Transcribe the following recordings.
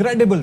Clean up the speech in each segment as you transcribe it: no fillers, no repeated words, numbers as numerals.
credible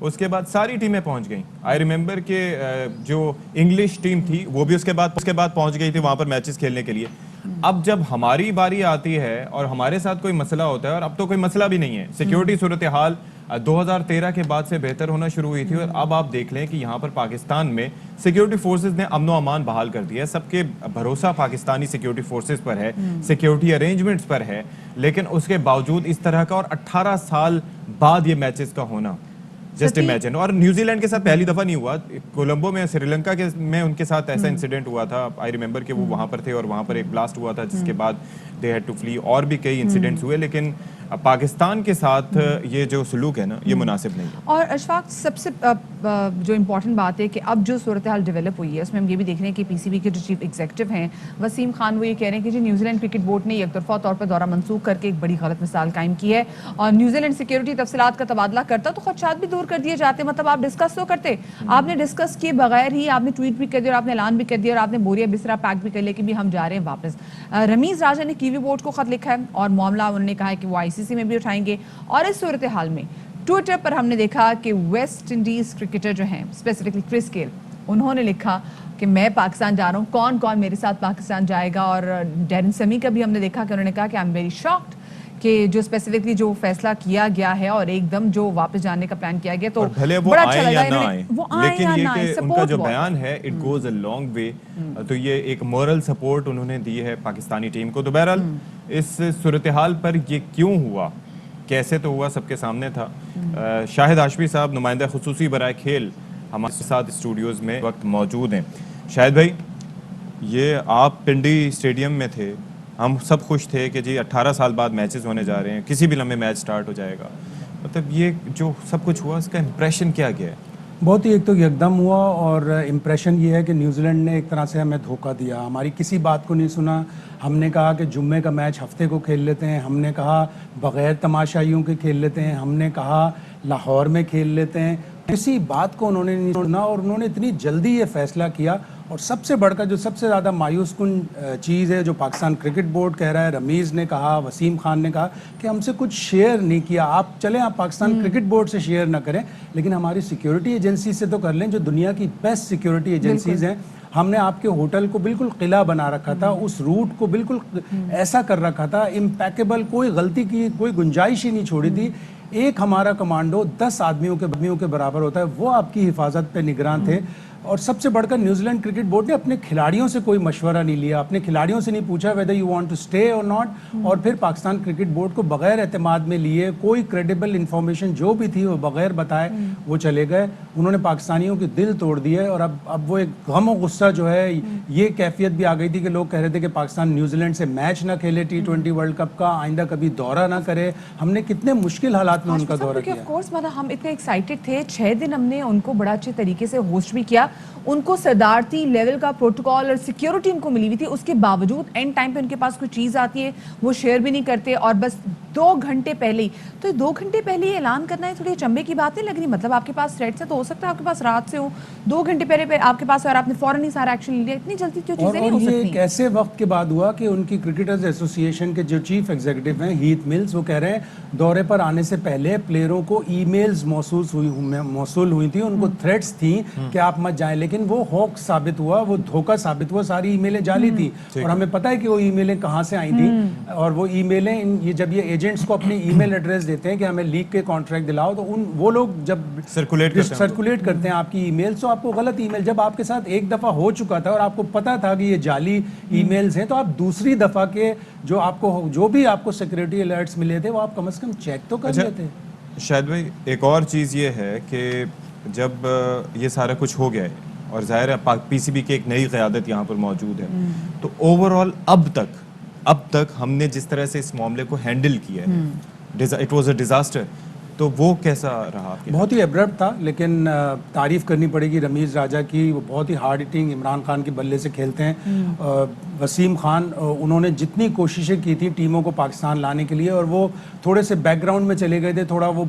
اس کے بعد ساری ٹیمیں پہنچ گئیں. آئی ریممبر کہ جو انگلش ٹیم تھی وہ بھی اس کے بعد پہنچ گئی تھی وہاں پر میچز کھیلنے کے لیے. اب جب ہماری باری آتی ہے اور ہمارے ساتھ کوئی مسئلہ ہوتا ہے, اور اب تو کوئی مسئلہ بھی نہیں ہے, سیکیورٹی صورتحال 2013 کے بعد سے بہتر ہونا شروع ہوئی تھی, اور اب آپ دیکھ لیں کہ یہاں پر پاکستان میں سیکیورٹی فورسز نے امن و امان بحال کر دیا ہے. سب کے بھروسہ پاکستانی سیکیورٹی فورسز پر ہے, سیکیورٹی ارینجمنٹس پر ہے, لیکن اس کے باوجود اس طرح کا اور 18 سال بعد یہ میچز کا ہونا, جسٹ امیجن. اور نیوزی لینڈ کے ساتھ پہلی دفعہ نہیں ہوا, کولمبو میں سری لنکا میں ان کے ساتھ ایسا انسیڈنٹ ہوا تھا. آئی ریممبر کہ وہ وہاں پر تھے اور وہاں پر ایک بلاسٹ ہوا تھا جس کے بعد دے ہیڈ ٹو فلی. اور بھی کئی انسیڈنٹس ہوئے, لیکن پاکستان کے ساتھ یہ جو سلوک ہے نا یہ مناسب نہیں ہے. اور اشفاق, سب سے جو امپورٹنٹ بات ہے کہ اب جو صورتحال ڈیولپ ہوئی ہے اس میں ہم یہ بھی دیکھ رہے ہیں کہ پی سی بی کے جو چیف ایگزیکٹو ہیں وسیم خان, وہ یہ کہہ رہے ہیں کہ جی نیوزی لینڈ کرکٹ بورڈ نے یک طرفہ طور پر دورہ منسوخ کر کے ایک بڑی غلط مثال قائم کی ہے, اور نیوزی لینڈ سیکیورٹی تفصیلات کا تبادلہ کرتا تو خدشات بھی دور کر دیے جاتے. مطلب آپ ڈسکس تو کرتے, آپ نے ڈسکس کیے بغیر ہی آپ نے ٹویٹ بھی کر دیا اور آپ نے اعلان بھی کر دیا اور آپ نے بوریا بسرا پیک بھی کر لیا کہ بھی ہم جا رہے ہیں واپس. رمیز راجہ نے کیوی بورڈ کو خط لکھا ہے اور معاملہ انہوں نے کہا ہے کہ وہ آئی سی سی میں بھی اٹھائیں گے. اور اس صورتحال میں ٹویٹر پر ہم نے دیکھا کہ ویسٹ انڈیز کرکٹر جو ہیں اسپیسیفکلی کرس گیل, انہوں نے لکھا کہ میں پاکستان جا رہا ہوں, کون کون میرے ساتھ پاکستان جائے گا. اور ڈیرن سمی کا بھی ہم نے دیکھا کہ انہوں نے کہا کہ آئی ایم ویری شاکڈ کہ جو اسپیسیفکلی جو فیصلہ کیا گیا ہے اور ایک دم جو واپس جانے کا پلان کیا گیا, تو بھلے وہ بڑا آئے اچھا یا لگا. نہ آئے, لیکن یہ کہ ان کا جو بیان ہے it goes a long way, تو یہ ایک مورل سپورٹ انہوں نے دی ہے پاکستانی ٹیم کو. تو بہرحال اس صورتحال پر یہ کیوں ہوا, کیسے تو ہوا, سب کے سامنے تھا. شاہد ہاشمی صاحب نمائندہ خصوصی برائے کھیل ہمارے ساتھ اسٹوڈیوز میں وقت موجود ہیں. شاہد بھائی, یہ آپ پنڈی اسٹیڈیم میں تھے, ہم سب خوش تھے کہ جی 18 سال بعد میچز ہونے جا رہے ہیں, کسی بھی لمحے میچ سٹارٹ ہو جائے گا. مطلب یہ جو سب کچھ ہوا اس کا امپریشن کیا گیا ہے؟ بہت ہی ایک تو یکدم ہوا, اور امپریشن یہ ہے کہ نیوزی لینڈ نے ایک طرح سے ہمیں دھوکہ دیا, ہماری کسی بات کو نہیں سنا. ہم نے کہا کہ جمعے کا میچ ہفتے کو کھیل لیتے ہیں, ہم نے کہا بغیر تماشائیوں کے کھیل لیتے ہیں, ہم نے کہا لاہور میں کھیل لیتے ہیں. کسی بات کو انہوں نے نہیں سنا اور انہوں نے اتنی جلدی یہ فیصلہ کیا. اور سب سے بڑھ کر جو سب سے زیادہ مایوس کن چیز ہے جو پاکستان کرکٹ بورڈ کہہ رہا ہے, رمیز نے کہا, وسیم خان نے کہا کہ ہم سے کچھ شیئر نہیں کیا. آپ چلیں, آپ پاکستان کرکٹ بورڈ سے شیئر نہ کریں, لیکن ہماری سیکیورٹی ایجنسی سے تو کر لیں, جو دنیا کی بیسٹ سیکیورٹی ایجنسیز ہیں. ہم نے آپ کے ہوٹل کو بالکل قلعہ بنا رکھا تھا, اس روٹ کو بالکل ایسا کر رکھا تھا امپیکیبل, کوئی غلطی کی کوئی گنجائش ہی نہیں چھوڑی تھی. ایک ہمارا کمانڈو 10 آدمیوں کے برابر ہوتا ہے, وہ آپ کی حفاظت پہ نگراں تھے. اور سب سے بڑھ کر نیوزی لینڈ کرکٹ بورڈ نے اپنے کھلاڑیوں سے کوئی مشورہ نہیں لیا, اپنے کھلاڑیوں سے نہیں پوچھا whether you want to stay or not, اور پھر پاکستان کرکٹ بورڈ کو بغیر اعتماد میں لیے, کوئی کریڈیبل انفارمیشن جو بھی تھی وہ بغیر بتائے وہ چلے گئے. انہوں نے پاکستانیوں کے دل توڑ دیے, اور اب وہ ایک غم و غصہ جو ہے, یہ کیفیت بھی آ گئی تھی کہ لوگ کہہ رہے تھے کہ پاکستان نیوزی لینڈ سے میچ نہ کھیلے T20 ورلڈ کپ کا, آئندہ کبھی دورہ نہ کرے. ہم نے کتنے مشکل حالات میں ان کا دورہ کیا. آف کورس مطلب ہم اتنے ایکسائٹیڈ تھے, 6 دن ہم نے ان کو بڑا اچھے طریقے سے ہوسٹ بھی کیا, ان کو صدارتی لیول کا پروٹوکول اور سیکیورٹی ان کو ملی ہوئی تھی. اس کے باوجود اینڈ ٹائم پہ ان کے پاس کوئی چیز آتی ہے وہ شیئر بھی نہیں کرتے, اور بس 2 گھنٹے پہلے ہی, تو 2 گھنٹے پہلے یہ اعلان کرنا ہے تھوڑی چمبے کی بات نہیں لگ رہی. مطلب آپ کے پاس تھریٹس ہے تو ہو سکتا ہے آپ کے پاس رات سے ہو, 2 گھنٹے پہلے آپ کے پاس, اور آپ نے فوراً ہی سارا ایکشن لیا. اتنی جلدی کیوں چیزیں نہیں ہو سکتی؟ اور یہ کیسے وقت کے بعد ہوا کہ ان کی کرکٹرز ایسوسی ایشن کے جو چیف ایگزیکٹو ہیں ہیتھ ملز, وہ کہہ رہے ہیں دورے پر آنے سے پہلے پلیئروں کو ای میلز موصول ہوئی تھیں, ان کو تھریٹس تھیں کہ آپ مت جائیں, لیکن وہ ہوک ثابت ہوا, وہ دھوکہ ثابت ہوا. ساری ای میلیں جعلی تھیں, اور ہمیں پتہ ہے کہ وہ ای میلیں کہاں سے آئی تھیں. اور وہ ای میلیں یہ جب یہ ایجنٹس کو اپنے ای میل ایڈریس دیتے ہیں کہ ہمیں لیگ کے کانٹریکٹ دلاؤ, تو وہ لوگ جب سرکولیٹ کرتے ہیں آپ کی ای میلز, تو آپ کو غلط ای میل, جب آپ کے ساتھ ایک دفعہ ہو چکا تھا اور آپ کو پتا تھا کہ یہ جعلی ای میلز ہیں, تو آپ دوسری دفعہ کے جو بھی آپ کو سیکورٹی الرٹس ملے تھے وہ آپ کم از کم چیک تو کر لیتے. شاید بھائی ایک اور چیز یہ ہے کہ جب یہ سارا کچھ ہو گیا ہے, اور ظاہر ہے پی سی بی کی ایک نئی قیادت یہاں پر موجود ہے, تو اوور آل اب تک ہم نے جس طرح سے اس معاملے کو ہینڈل کیا ہے, اٹ واز اے ڈیزاسٹر, تو وہ کیسا رہا؟ بہت ہی ایبرپٹ تھا, لیکن تعریف کرنی پڑے گی رمیز راجہ کی, وہ بہت ہی ہارڈ ہٹنگ عمران خان کے بلے سے کھیلتے ہیں. وسیم خان, انہوں نے جتنی کوششیں کی تھیں ٹیموں کو پاکستان لانے کے لیے, اور وہ تھوڑے سے بیک گراؤنڈ میں چلے گئے تھے, تھوڑا وہ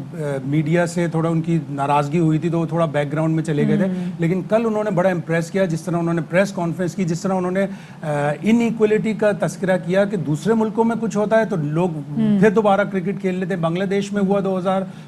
میڈیا سے تھوڑا ان کی ناراضگی ہوئی تھی تو وہ تھوڑا بیک گراؤنڈ میں چلے گئے تھے. لیکن کل انہوں نے بڑا امپریس کیا, جس طرح انہوں نے پریس کانفرنس کی, جس طرح انہوں نے ان ایکولیٹی کا تذکرہ کیا کہ دوسرے ملکوں میں کچھ ہوتا ہے تو لوگ پھر دوبارہ کرکٹ کھیل لیتے ہیں. بنگلہ دیش میں ہوا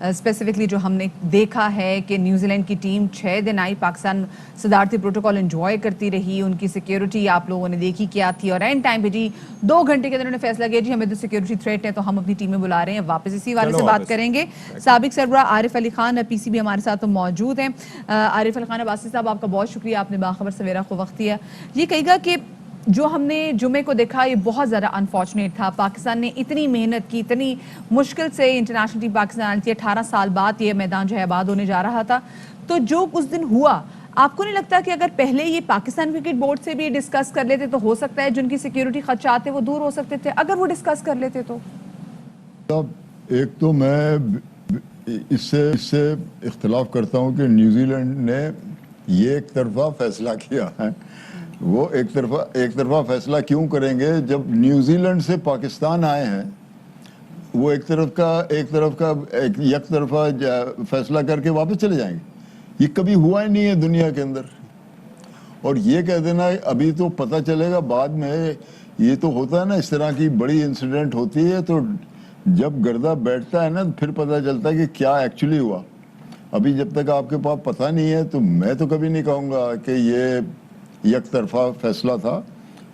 اسپیسیفکلی جو ہم نے دیکھا ہے کہ نیوزی لینڈ کی ٹیم 6 دن آئی, پاکستان صدارتی پروٹوکول انجوائے کرتی رہی, ان کی سیکیورٹی آپ لوگوں نے دیکھی کیا تھی, اور اینڈ ٹائم پہ جی 2 گھنٹے کے اندر انہوں نے فیصلہ کیا جی ہمیں تو سیکیورٹی تھریٹ ہے تو ہم اپنی ٹیمیں بلا رہے ہیں واپس. اسی والے سے بات کریں گے. سابق سربراہ عارف علی خان پی سی بی ہمارے ساتھ موجود ہیں. عارف علی خان عباسی صاحب, آپ کا بہت شکریہ, آپ نے باخبر سویرا کو وقت دیا. یہ کہے گا کہ جو ہم نے جمعے کو دیکھا یہ بہت زیادہ انفارچونیٹ تھا. پاکستان نے اتنی محنت کی, اتنی مشکل سے انٹرنیشنل ٹیم پاکستان تھی, 18 سال بعد یہ میدان جو ہے آباد ہونے جا رہا تھا. تو جو اس دن ہوا, آپ کو نہیں لگتا کہ اگر پہلے یہ پاکستان کرکٹ بورڈ سے بھی ڈسکس کر لیتے تو ہو سکتا ہے جن کی سیکیورٹی خدشات وہ دور ہو سکتے تھے, اگر وہ ڈسکس کر لیتے تو؟ ایک تو میں اس سے اختلاف کرتا ہوں کہ نیوزی لینڈ نے یہ ایک طرفہ فیصلہ کیا ہے. وہ ایک طرفہ فیصلہ کیوں کریں گے جب نیوزی لینڈ سے پاکستان آئے ہیں؟ وہ ایک طرفہ فیصلہ کر کے واپس چلے جائیں گے. یہ کبھی ہوا ہی نہیں ہے دنیا کے اندر. اور یہ کہہ دینا ابھی تو پتہ چلے گا بعد میں, یہ تو ہوتا ہے نا, اس طرح کی بڑی انسیڈنٹ ہوتی ہے تو جب گردہ بیٹھتا ہے نا پھر پتہ چلتا ہے کہ کیا ایکچولی ہوا. ابھی جب تک آپ کے پاس پتہ نہیں ہے تو میں تو کبھی نہیں کہوں گا کہ یہ یک طرفہ فیصلہ تھا.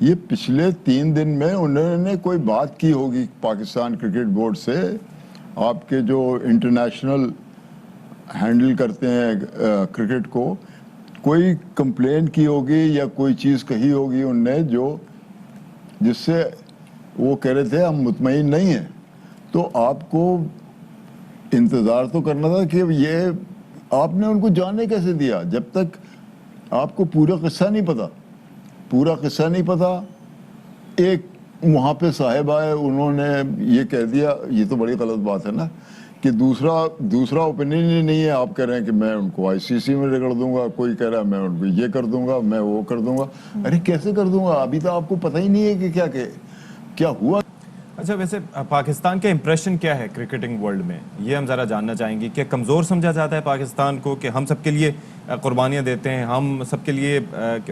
یہ پچھلے 3 دن میں انہوں نے کوئی بات کی ہوگی پاکستان کرکٹ بورڈ سے, آپ کے جو انٹرنیشنل ہینڈل کرتے ہیں کرکٹ کو, کوئی کمپلین کی ہوگی یا کوئی چیز کہی ہوگی ان نے جو جس سے وہ کہہ رہے تھے ہم مطمئن نہیں ہیں. تو آپ کو انتظار تو کرنا تھا کہ یہ آپ نے ان کو جاننے کیسے دیا جب تک آپ کو پورا قصہ نہیں پتا. ایک وہاں پہ صاحب آئے, انہوں نے یہ کہہ دیا, یہ تو بڑی غلط بات ہے نا کہ دوسرا اوپینین ہی نہیں ہے. آپ کہہ رہے ہیں کہ میں ان کو آئی سی سی میں رگڑ دوں گا, کوئی کہہ رہا ہے میں ان کو یہ کر دوں گا, میں وہ کر دوں گا. ارے کیسے کر دوں گا؟ ابھی تو آپ کو پتہ ہی نہیں ہے کہ کیا ہوا. اچھا, ویسے پاکستان کا امپریشن کیا ہے کرکٹنگ ورلڈ میں, یہ ہم ذرا جاننا چاہیں گے. کہ کمزور سمجھا جاتا ہے پاکستان کو کہ ہم سب کے لیے قربانیاں دیتے ہیں, ہم سب کے لیے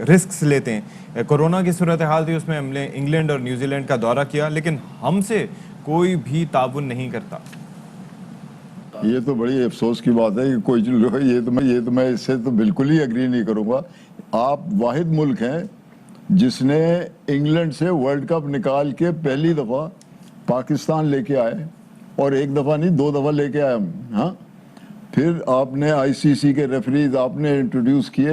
رسکس لیتے ہیں؟ کورونا کی صورتحال تھی, اس میں ہم نے انگلینڈ اور نیوزی لینڈ کا دورہ کیا لیکن ہم سے کوئی بھی تعاون نہیں کرتا. یہ تو بڑی افسوس کی بات ہے کہ کوئی یہ تو میں اس سے تو بالکل ہی ایگری نہیں کروں گا. آپ واحد ملک ہیں جس نے انگلینڈ سے ورلڈ کپ نکال کے پہلی دفعہ پاکستان لے کے آئے, اور ایک دفعہ نہیں 2 دفعہ لے کے آئے ہم. ہاں, پھر آپ نے آئی سی سی کے ریفریز آپ نے انٹروڈیوس کیے,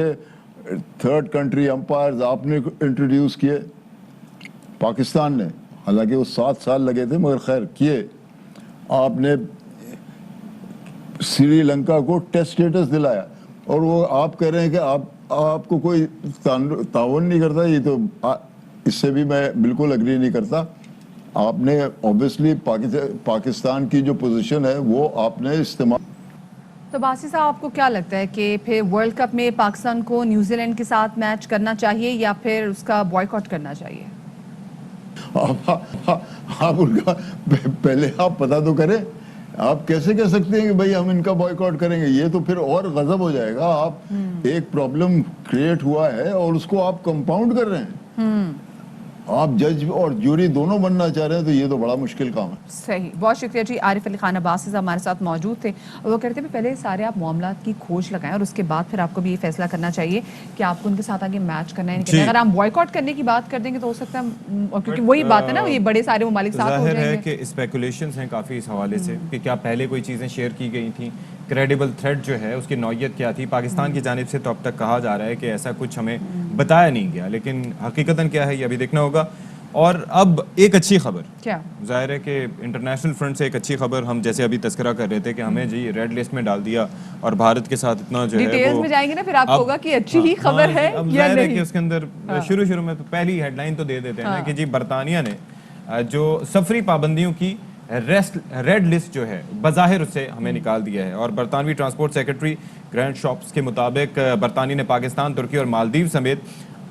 3rd کنٹری امپائرز آپ نے انٹروڈیوس کیے پاکستان نے. حالانکہ وہ 7 سال لگے تھے مگر خیر کیے. آپ نے سری لنکا کو ٹیسٹ سٹیٹس دلایا, اور وہ آپ کہہ رہے ہیں کہ آپ کو کوئی تعاون نہیں کرتا. یہ تو اس سے بھی میں بالکل اگری نہیں کرتا. آپ نے اوبیسلی پاکستان کی جو پوزیشن ہے وہ آپ نے استعمال. تو باسی صاحب, آپ کو کیا لگتا ہے کہ پھر ورلڈ کپ میں پاکستان کو نیوزی لینڈ کے ساتھ میچ کرنا چاہیے یا پھر اس کا بوائیکاٹ کرنا چاہیے؟ آپ ان کا پہلے آپ پتہ تو کریں. آپ کیسے کہہ سکتے ہیں کہ بھائی ہم ان کا بوائیکاٹ کریں گے؟ یہ تو پھر اور غضب ہو جائے گا. آپ ایک پرابلم کریٹ ہوا ہے اور اس کو آپ کمپاؤنڈ کر رہے ہیں. آپ جج اور جوری دونوں بننا چاہ رہے ہیں تو یہ تو بڑا مشکل کام ہے. صحیح, بہت شکریہ جی. عارف علی خان عباسی صاحب ہمارے ساتھ موجود تھے, اور وہ کہتے ہیں پہلے سارے آپ معاملات کی کھوج لگائیں اور اس کے بعد پھر آپ کو بھی یہ فیصلہ کرنا چاہیے کہ آپ کو ان کے ساتھ آگے میچ کرنا ہے. اگر آپ بوائیکاٹ کرنے کی بات کر دیں گے تو ہو سکتا ہے, کیونکہ وہی بات ہے نا, یہ بڑے سارے ممالک ساتھ ہو ظاہر جائیں ہے گے. کہ اسپیکولیشنز ہیں کافی اس حوالے سے کہ کیا پہلے کوئی چیزیں شیئر کی گئی تھیں, کریڈیبل تھریٹ جو ہے اس کی نوعیت کیا تھی. پاکستان کی جانب سے تو اب تک کہا جا رہا ہے کہ ایسا کچھ ہمیں بتایا نہیں گیا, لیکن حقیقتاً کیا ہے یہ ابھی دیکھنا ہوگا. اور اب ایک اچھی خبر, کیا ظاہر ہے کہ انٹرنیشنل فرنٹ سے ایک اچھی خبر, ہم جیسے ابھی تذکرہ کر رہے تھے کہ ہمیں جی ریڈ لسٹ میں ڈال دیا اور بھارت کے ساتھ اتنا جو ہے ڈیٹیلز میں جائیں گے نا پھر آپ کو ہوگا کہ اچھی ہی خبر ہے یا ظاہر ہے کہ نہیں. اس کے اندر شروع میں پہلی ہیڈ لائن تو دے دیتے ہیں کہ جی برطانیہ نے جو سفری پابندیوں کی ریڈ لسٹ جو ہے بظاہر اس سے ہمیں نکال دیا ہے. اور برطانوی ٹرانسپورٹ سیکرٹری گرینٹ شاپس کے مطابق برطانیہ نے پاکستان, ترکی اور مالدیو سمیت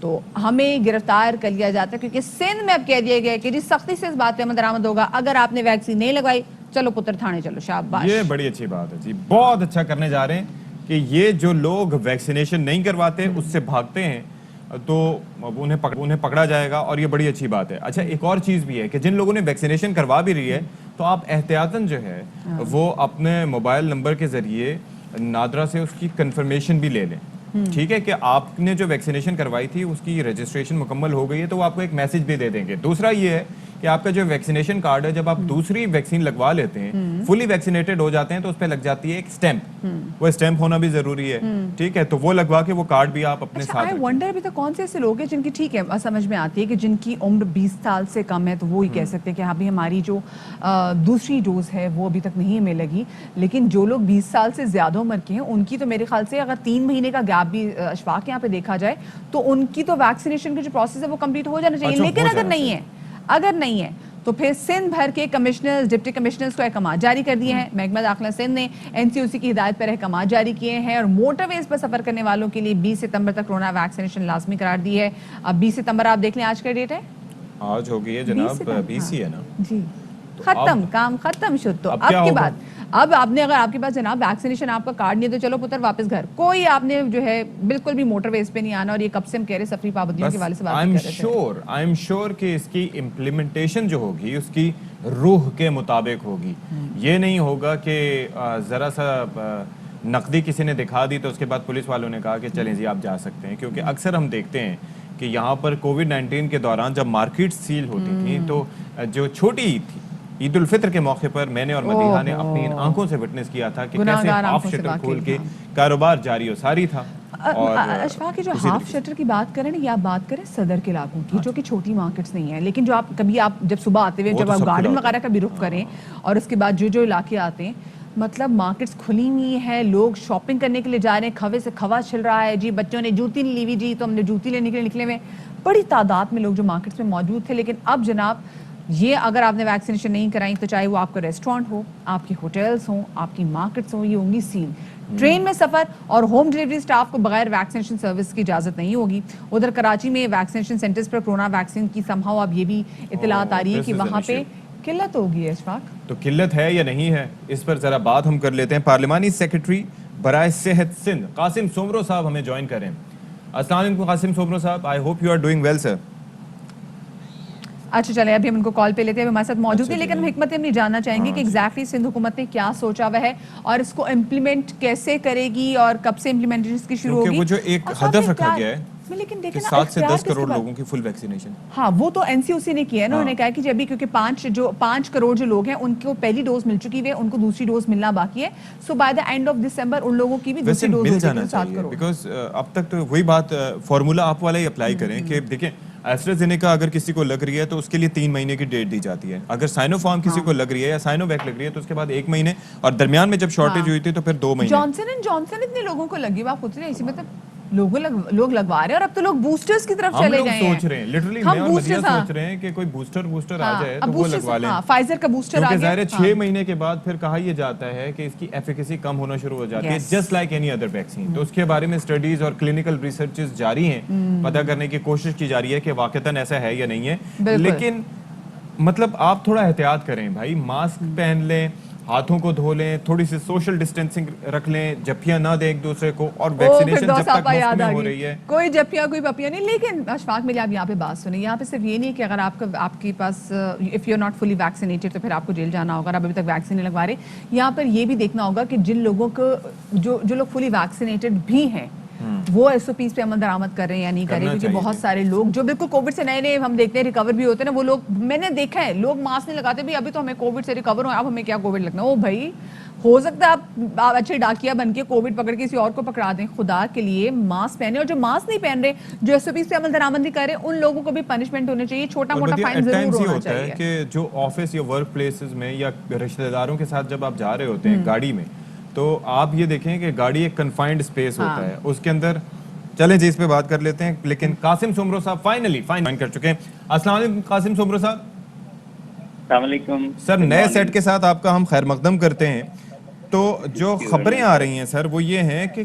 تو ہمیں گرفتار کر لیا جاتا ہے کیونکہ سندھ میں اب کہہ دیا گیا ہے کہ جی سختی سے اس بات پہ عمل درآمد ہوگا, اگر آپ نے ویکسین نہیں لگوائی چلو پتر تھانے چلو, شاباش. یہ بڑی اچھی بات ہے جی, بہت اچھا کرنے جا رہے ہیں کہ یہ جو لوگ ویکسینیشن نہیں کرواتے اس سے بھاگتے ہیں تو انہیں پکڑا جائے گا, اور یہ بڑی اچھی بات ہے. اچھا ایک اور چیز بھی ہے کہ جن لوگوں نے ویکسینیشن کروا بھی رہی ہے تو آپ احتیاطاً جو ہے وہ اپنے موبائل نمبر کے ذریعے نادرا سے اس کی کنفرمیشن بھی لے لیں, ٹھیک ہے, کہ آپ نے جو ویکسینیشن کروائی تھی اس کی رجسٹریشن مکمل ہو گئی ہے, تو وہ آپ کو ایک میسج بھی دے دیں گے. دوسرا یہ ہے کہ آپ کا جو ویکسینیشن کارڈ ہے, جب آپ دوسری ویکسین لگوا لیتے ہیں, فلی ویکسینیٹڈ ہو جاتے ہیں, تو اس پہ لگ جاتی ہے ایک اسٹیمپ, وہ اسٹیمپ ہونا بھی ضروری ہے, ٹھیک ہے, تو وہ لگوا کے وہ کارڈ بھی آپ اپنے ساتھ رکھیں. ونڈر بھی تو کون سے ایسے لوگ ہیں جن کی ٹھیک ہے سمجھ میں آتی ہے کہ جن کی عمر 20 سال سے کم ہے, تو وہ ہی کہہ سکتے ہیں کہ ابھی ہماری جو دوسری ڈوز ہے وہ ابھی تک نہیں ہمیں لگی, لیکن جو لوگ 20 سال سے زیادہ عمر کے ہیں ان کی تو میرے خیال سے اگر 3 مہینے کا گیپ بھی اشفاق یہاں پہ دیکھا جائے تو ان کی تو ویکسینیشن کی جو پروسیس ہے وہ کمپلیٹ ہو جانا چاہیے. لیکن اگر نہیں ہے تو پھر سندھ بھر کے کمشنرز, ڈپٹی کمشنرز کو احکامات جاری کر دیے ہیں. محکمہ داخلہ سندھ نے NCOC کی ہدایت پر احکامات جاری کیے ہیں اور موٹر ویز پر سفر کرنے والوں کے لیے 20 ستمبر تک کورونا ویکسینیشن لازمی قرار دی ہے. اب 20 ستمبر آپ دیکھ لیں, آج کا ڈیٹ ہے, آج ہو گئی ہے جناب 20 ہی ہے نا جی, ختم کام ختم شد. تو اب کے بعد اب آپ نے اگر آپ کے پاس جناب ویکسینیشن آپ کا کارڈ نہیں ہے تو چلو پتر واپس گھر, کوئی آپ نے جو ہے بالکل بھی موٹر ویز پہ نہیں آنا. اور یہ کب سے ہم کہہ رہے سفری پابندیوں کے حوالے سے بات کر رہے تھے. آئی ایم شیور کہ اس کی امپلیمنٹیشن جو ہوگی اس کی روح کے مطابق ہوگی. یہ نہیں ہوگا کہ ذرا سا نقدی کسی نے دکھا دی تو اس کے بعد پولیس والوں نے کہا کہ چلیں جی آپ جا سکتے ہیں. کیونکہ اکثر ہم دیکھتے ہیں کہ یہاں پر کووڈ-19 کے دوران جب مارکیٹ سیل ہوتی تھی تو جو چھوٹی عید تھی, عید الفطر کے موقع پر میں نے اور مدیحہ نے اپنی آنکھوں سے وٹنس کیا تھا کہ کیسے ہاف شٹر کھول کے کاروبار جاری و ساری تھا. اشفاق کی جو ہاف شٹر کی بات کریں نا, یہ آپ بات کریں صدر کے علاقوں کی جو کہ چھوٹی مارکیٹس نہیں ہیں, لیکن جو آپ کبھی آپ جب صبح آتے ہوئے جب آپ گارڈن وغیرہ کا بھی رخ کریں اور اس کے بعد جو علاقے آتے ہیں, مطلب مارکیٹس کھلی ہوئی ہیں, لوگ شاپنگ کرنے کے لیے جا رہے ہیں, کھوے سے کھوا چل رہا ہے جی, بچوں نے جوتی نہیں لی ہوئی جی, تو ہم نے جوتی لینے کے لیے نکلے ہوئے. بڑی تعداد میں لوگ جو مارکیٹس میں موجود تھے. لیکن اب جناب یہ اگر آپ نے ویکسینیشن نہیں کرائیں تو چاہے وہ آپ کا ریسٹورینٹ ہو, آپ کی ہوٹلز ہوں, آپ کی مارکیٹس ہوں, یہ ہوں گی سیل. ٹرین میں سفر اور ہوم ڈیلیوری سٹاف کو بغیر ویکسینیشن سروس کی اجازت نہیں ہوگی. ادھر کراچی میں ویکسینیشن سینٹرز پر کورونا ویکسین کی سمہاؤ اب یہ بھی اطلاعات آ رہی ہے کہ وہاں پہ قلت ہوگی. اشفاق تو قلت ہے یا نہیں ہے, اس پر ذرا بات ہم کر لیتے ہیں. پارلیمانی سیکرٹری برائے صحت سندھ قاسم سومرو صاحب ہمیں جوائن کریں. السلام علیکم Qasim Soomro sahab, I hope you are doing well sir. اچھا چلیں ابھی ہم ان کو کال پہ لیتے ہیں, ہمارے ساتھ موجود ہیں, لیکن ہم حکمت عملی جاننا چاہیں گے کہ ایگزیکٹلی سندھ حکومت نے کیا سوچا ہوا ہے اور اس کو امپلیمنٹ کیسے کرے گی اور کب سے امپلیمنٹیشن اس کی شروع ہوگی. وہ جو ایک ہدف رکھا گیا ہے لیکن کہ 7 سے 10 کروڑ لوگوں کی فل ویکسینیشن, ہاں وہ تو NCOC نے کیا ہے نا. انہوں نے کہا کہ ابھی کیونکہ 5 کروڑ جو لوگ ہیں ان کو پہلی ڈوز مل چکی ہے, ان کو دوسری ڈوز ملنا باقی ہے. So by the end of December ان لوگوں کی بھی دوسری ڈوز مل جانا چاہیے. بیکاز اب تک تو وہی بات فارمولا آپ والا ہی اپلائی کریں کہ دیکھیں ایسٹرازینیکا اگر کسی کو لگ رہی ہے تو اس کے لیے 3 مہینے کی ڈیٹ دی جاتی ہے. اگر سائنو فارم کسی کو لگ رہی ہے یا سائنو ویک لگ رہی ہے تو اس کے بعد 1 مہینے, اور درمیان میں جب شارٹیج ہوئی تھی تو پھر 2 مہینے. جانسن اتنے لوگوں کو لگی, آپ خود سے اسی مطلب لوگ لگوا رہے ہیں, اور اب تو لوگ بوسٹرز کی طرف چلے گئے ہیں. ہم سوچ رہے ہیں لٹرلی, میں اور مدیحہ سوچ رہے ہیں کہ کوئی بوسٹر آ جائے تو وہ لگوا لیں. فائزر کا بوسٹر آ گیا, ظاہر ہے 6 مہینے کے بعد پھر کہا یہ جاتا ہے کہ اس کی ایفیکیسی کم ہونا شروع ہو جاتی ہے, just like any other vaccine. تو اس کے بارے میں اسٹڈیز اور کلینکل ریسرچز جاری ہیں, پتہ کرنے کی کوشش کی جا رہی ہے کہ واقعتاً ایسا ہے یا نہیں ہے. لیکن مطلب آپ تھوڑا احتیاط کریں بھائی, ماسک پہن لیں, ہاتھوں کو دھو لیں, تھوڑی سی سوشل ڈسٹینسنگ رکھ لیں, جپیاں نہ دیں ایک دوسرے کو, اور ویکسینیشن جب تک مفت میں ہو رہی ہے کوئی جپیاں کوئی پپیاں نہیں. لیکن اشفاق میری آپ یہاں پہ بات سنیں, یہاں پہ صرف یہ نہیں کہ اگر آپ کے پاس if you are not fully vaccinated تو پھر آپ کو جیل جانا ہوگا, ابھی تک ویکسین نہیں لگوا رہے. یہاں پر یہ بھی دیکھنا ہوگا کہ جن لوگوں کو جو لوگ فلی ویکسینیٹڈ بھی ہیں وہ SOPs پہ عمل درآمد کر رہے ہیں یا نہیں کر رہے. کیونکہ بہت سارے لوگ جو بالکل کووڈ سے نئے ہم دیکھتے ہیں ریکور بھی ہوتے ہیں نا, وہ لوگ میں نے دیکھا ہے لوگ ماسک نہیں لگاتے, بھی ابھی تو ہمیں کووڈ سے ریکور ہو, اب ہمیں کیا کووڈ لگنا. او بھائی ہو سکتا ہے آپ اچھے ڈاکیا بن کے کووڈ پکڑ کے کسی اور کو پکڑا دیں. خدا کے لیے ماسک پہنے, اور جو ماسک نہیں پہن رہے, جو SOPs پہ عمل درآمد نہیں کر رہے, ان لوگوں کو بھی پنشمنٹ ہونا چاہیے, چھوٹا موٹا فائن ضرور ہونا چاہیے. کہ جو آفس یا ورک پلیسز میں یا رشتہ داروں کے ساتھ جب آپ جا رہے ہوتے ہیں گاڑی میں, تو آپ یہ دیکھیں کہ گاڑی ایک کنفائنڈ اسپیس ہوتا ہے, اس کے اندر چلیں جی اس پہ بات کر لیتے ہیں. لیکن قاسم سومرو صاحب فائنلی کر چکے ہیں. السلام علیکم قاسم سومرو صاحب. السلام علیکم سر, نئے سیٹ کے ساتھ آپ کا ہم خیر مقدم کرتے ہیں. تو جو خبریں آ رہی ہیں سر وہ یہ ہیں کہ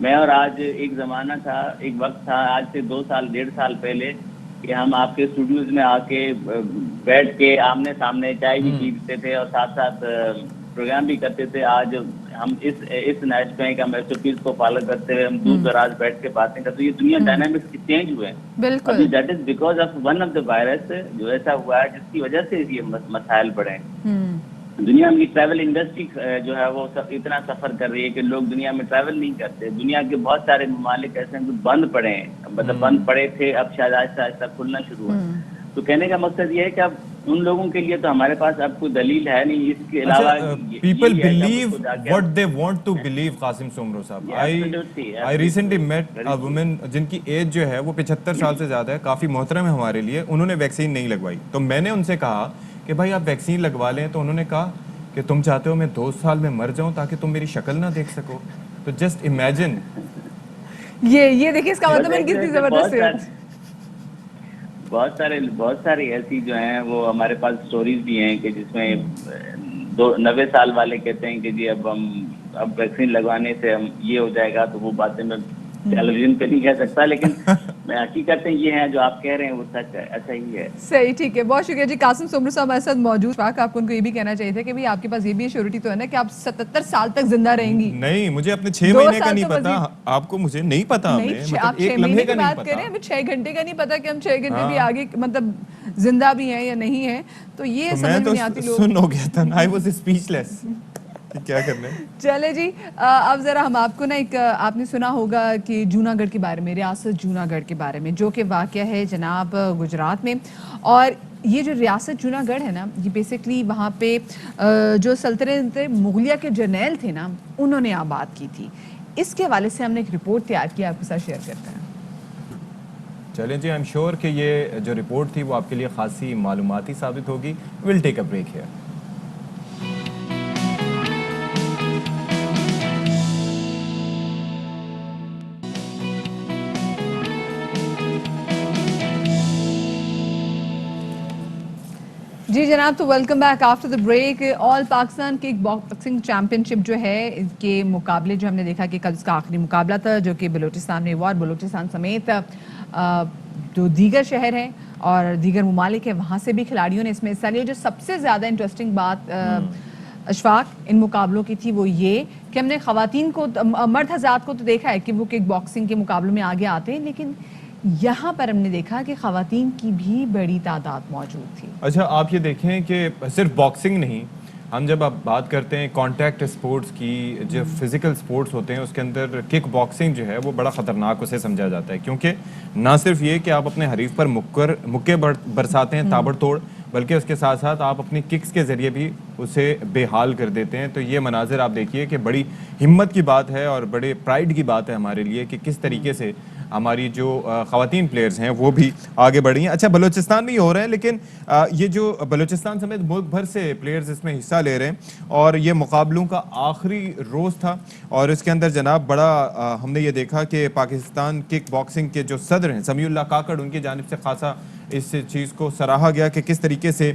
میں اور آج ایک زمانہ تھا، ایک وقت تھا، آج سے 2 سال 1.5 سال پہلے، کہ ہم آپ کے اسٹوڈیوز میں آ کے بیٹھ کے آمنے سامنے چائے بھی پیتے تھے اور ساتھ ساتھ پروگرام بھی کرتے تھے. آج ہم اس نیش بینک ہم ایس او پیز کو فالو کرتے ہوئے ہم دور دراز بیٹھ کے باتیں کرتے. تو یہ دنیا ڈائنامکس چینج ہوئے ہیں. بالکل that is because of one of the virus جو ایسا ہوا ہے جس کی وجہ سے یہ مسائل بڑھے ہیں. دنیا میں ٹریول انڈسٹری جو ہے وہ اتنا سفر کر رہی ہے کہ لوگ دنیا میں ٹریول نہیں کرتے. دنیا کے بہت سارے ممالک ایسے ہیں جو بند پڑے ہیں، مطلب بند پڑے تھے، اب شاید آہستہ آہستہ کھلنا شروع ہوا. تو کہنے کا مقصد یہ ہے کہ اب ان لوگوں کے لیے تو ہمارے پاس اب کوئی دلیل ہے نہیں. اس کے علاوہ people believe what they want to believe. Qasim Soomro صاحب, I recently met a woman جن کی ایج جو ہے وہ 75 سال سے زیادہ ہے, کافی محترم ہے ہمارے لیے. انہوں نے ویکسین نہیں لگوائی, تو میں نے ان سے کہا کہ بھائی آپ ویکسین لگوا لیں, تو انہوں نے کہا کہ تم چاہتے ہو میں 2 سال میں مر جاؤں تاکہ تم میری شکل نہ دیکھ سکو. تو جسٹ امیجن, یہ دیکھیے اس کا مطلب ہے کتنی زبردست. بہت ساری ایسی جو ہیں وہ ہمارے پاس سٹوریز بھی ہیں کہ جس میں 90 سال والے کہتے ہیں کہ جی اب ویکسین لگوانے سے ہم یہ ہو جائے گا. تو وہ باتیں میں ٹیلی ویژن پہ نہیں کہہ سکتا, لیکن میں حقیقتیں یہ ہیں جو آپ کہہ رہے ہیں وہ سچ ہے, ایسا ہی ہے. صحیح, ٹھیک ہے, بہت شکریہ جی. قاسم سومرو صاحب ہمارے ساتھ موجود. آپ کو ان کو یہ بھی کہنا چاہیے تھا کہ بھائی آپ کے پاس یہ بھی شیورٹی تو ہے نا کہ آپ 77 سال تک زندہ رہیں گی. نہیں مجھے اپنے 6 مہینے کا نہیں پتا, آپ کو مجھے نہیں پتا, آپ 6 مہینے کی بات کریں, ہمیں 6 گھنٹے کا نہیں پتا کہ ہم 6 گھنٹے بھی آگے مطلب زندہ بھی ہیں یا نہیں ہیں. تو یہ سمجھ نہیں آتی لوگ. سن ہو گیا تھا, I was speechless. کیا کرنے. چلے جی, اب ذرا ہم آپ کو نا ایک, آپ نے سنا ہوگا کہ جوناگڑھ کے بارے میں, ریاست جوناگڑھ کے بارے میں, جو کہ واقع ہے جناب گجرات میں. اور یہ جو ریاست جوناگڑھ ہے نا, یہ بیسکلی وہاں پہ جو سلطنت مغلیہ کے جرنیل تھے نا, انہوں نے آباد کی تھی. اس کے حوالے سے ہم نے ایک رپورٹ تیار کی, آپ کے ساتھ شیئر کرتے ہیں. چلیں جی, I'm sure کہ یہ جو رپورٹ تھی وہ آپ کے لیے خاصی معلوماتی ثابت ہوگی. We'll take a break here. جی جناب, تو welcome back after the break. All Pakistan kick boxing championship جو ہے, اس کے مقابلے جو ہم نے دیکھا کہ کل اس کا آخری مقابلہ تھا, جو کہ بلوچستان میں ہوا. اور بلوچستان سمیت جو دیگر شہر ہیں اور دیگر ممالک ہیں, وہاں سے بھی کھلاڑیوں نے اس میں حصہ لیا. جو سب سے زیادہ انٹرسٹنگ بات اشفاق ان مقابلوں کی تھی وہ یہ کہ ہم نے خواتین کو, مرد حضرات کو تو دیکھا ہے کہ وہ کک باکسنگ کے مقابلوں میں آگے آتے ہیں, لیکن یہاں پر ہم نے دیکھا کہ خواتین کی بھی بڑی تعداد موجود تھی. اچھا, آپ یہ دیکھیں کہ صرف باکسنگ نہیں, ہم جب آپ بات کرتے ہیں کانٹیکٹ سپورٹس کی, جو فزیکل سپورٹس ہوتے ہیں اس کے اندر کک باکسنگ جو ہے وہ بڑا خطرناک اسے سمجھا جاتا ہے. کیونکہ نہ صرف یہ کہ آپ اپنے حریف پر مکے برساتے ہیں تابڑ توڑ, بلکہ اس کے ساتھ ساتھ آپ اپنی ککس کے ذریعے بھی اسے بے حال کر دیتے ہیں. تو یہ مناظر آپ دیکھیے کہ بڑی ہمت کی بات ہے اور بڑے پرائڈ کی بات ہے ہمارے لیے کہ کس طریقے سے ہماری جو خواتین پلیئرز ہیں وہ بھی آگے بڑھی ہیں. اچھا, بلوچستان میں ہی ہو رہے ہیں, لیکن یہ جو بلوچستان سمیت ملک بھر سے پلیئرز اس میں حصہ لے رہے ہیں, اور یہ مقابلوں کا آخری روز تھا. اور اس کے اندر جناب بڑا ہم نے یہ دیکھا کہ پاکستان کک باکسنگ کے جو صدر ہیں سمیع اللہ کاکڑ, ان کی جانب سے خاصا اس چیز کو سراہا گیا کہ کس طریقے سے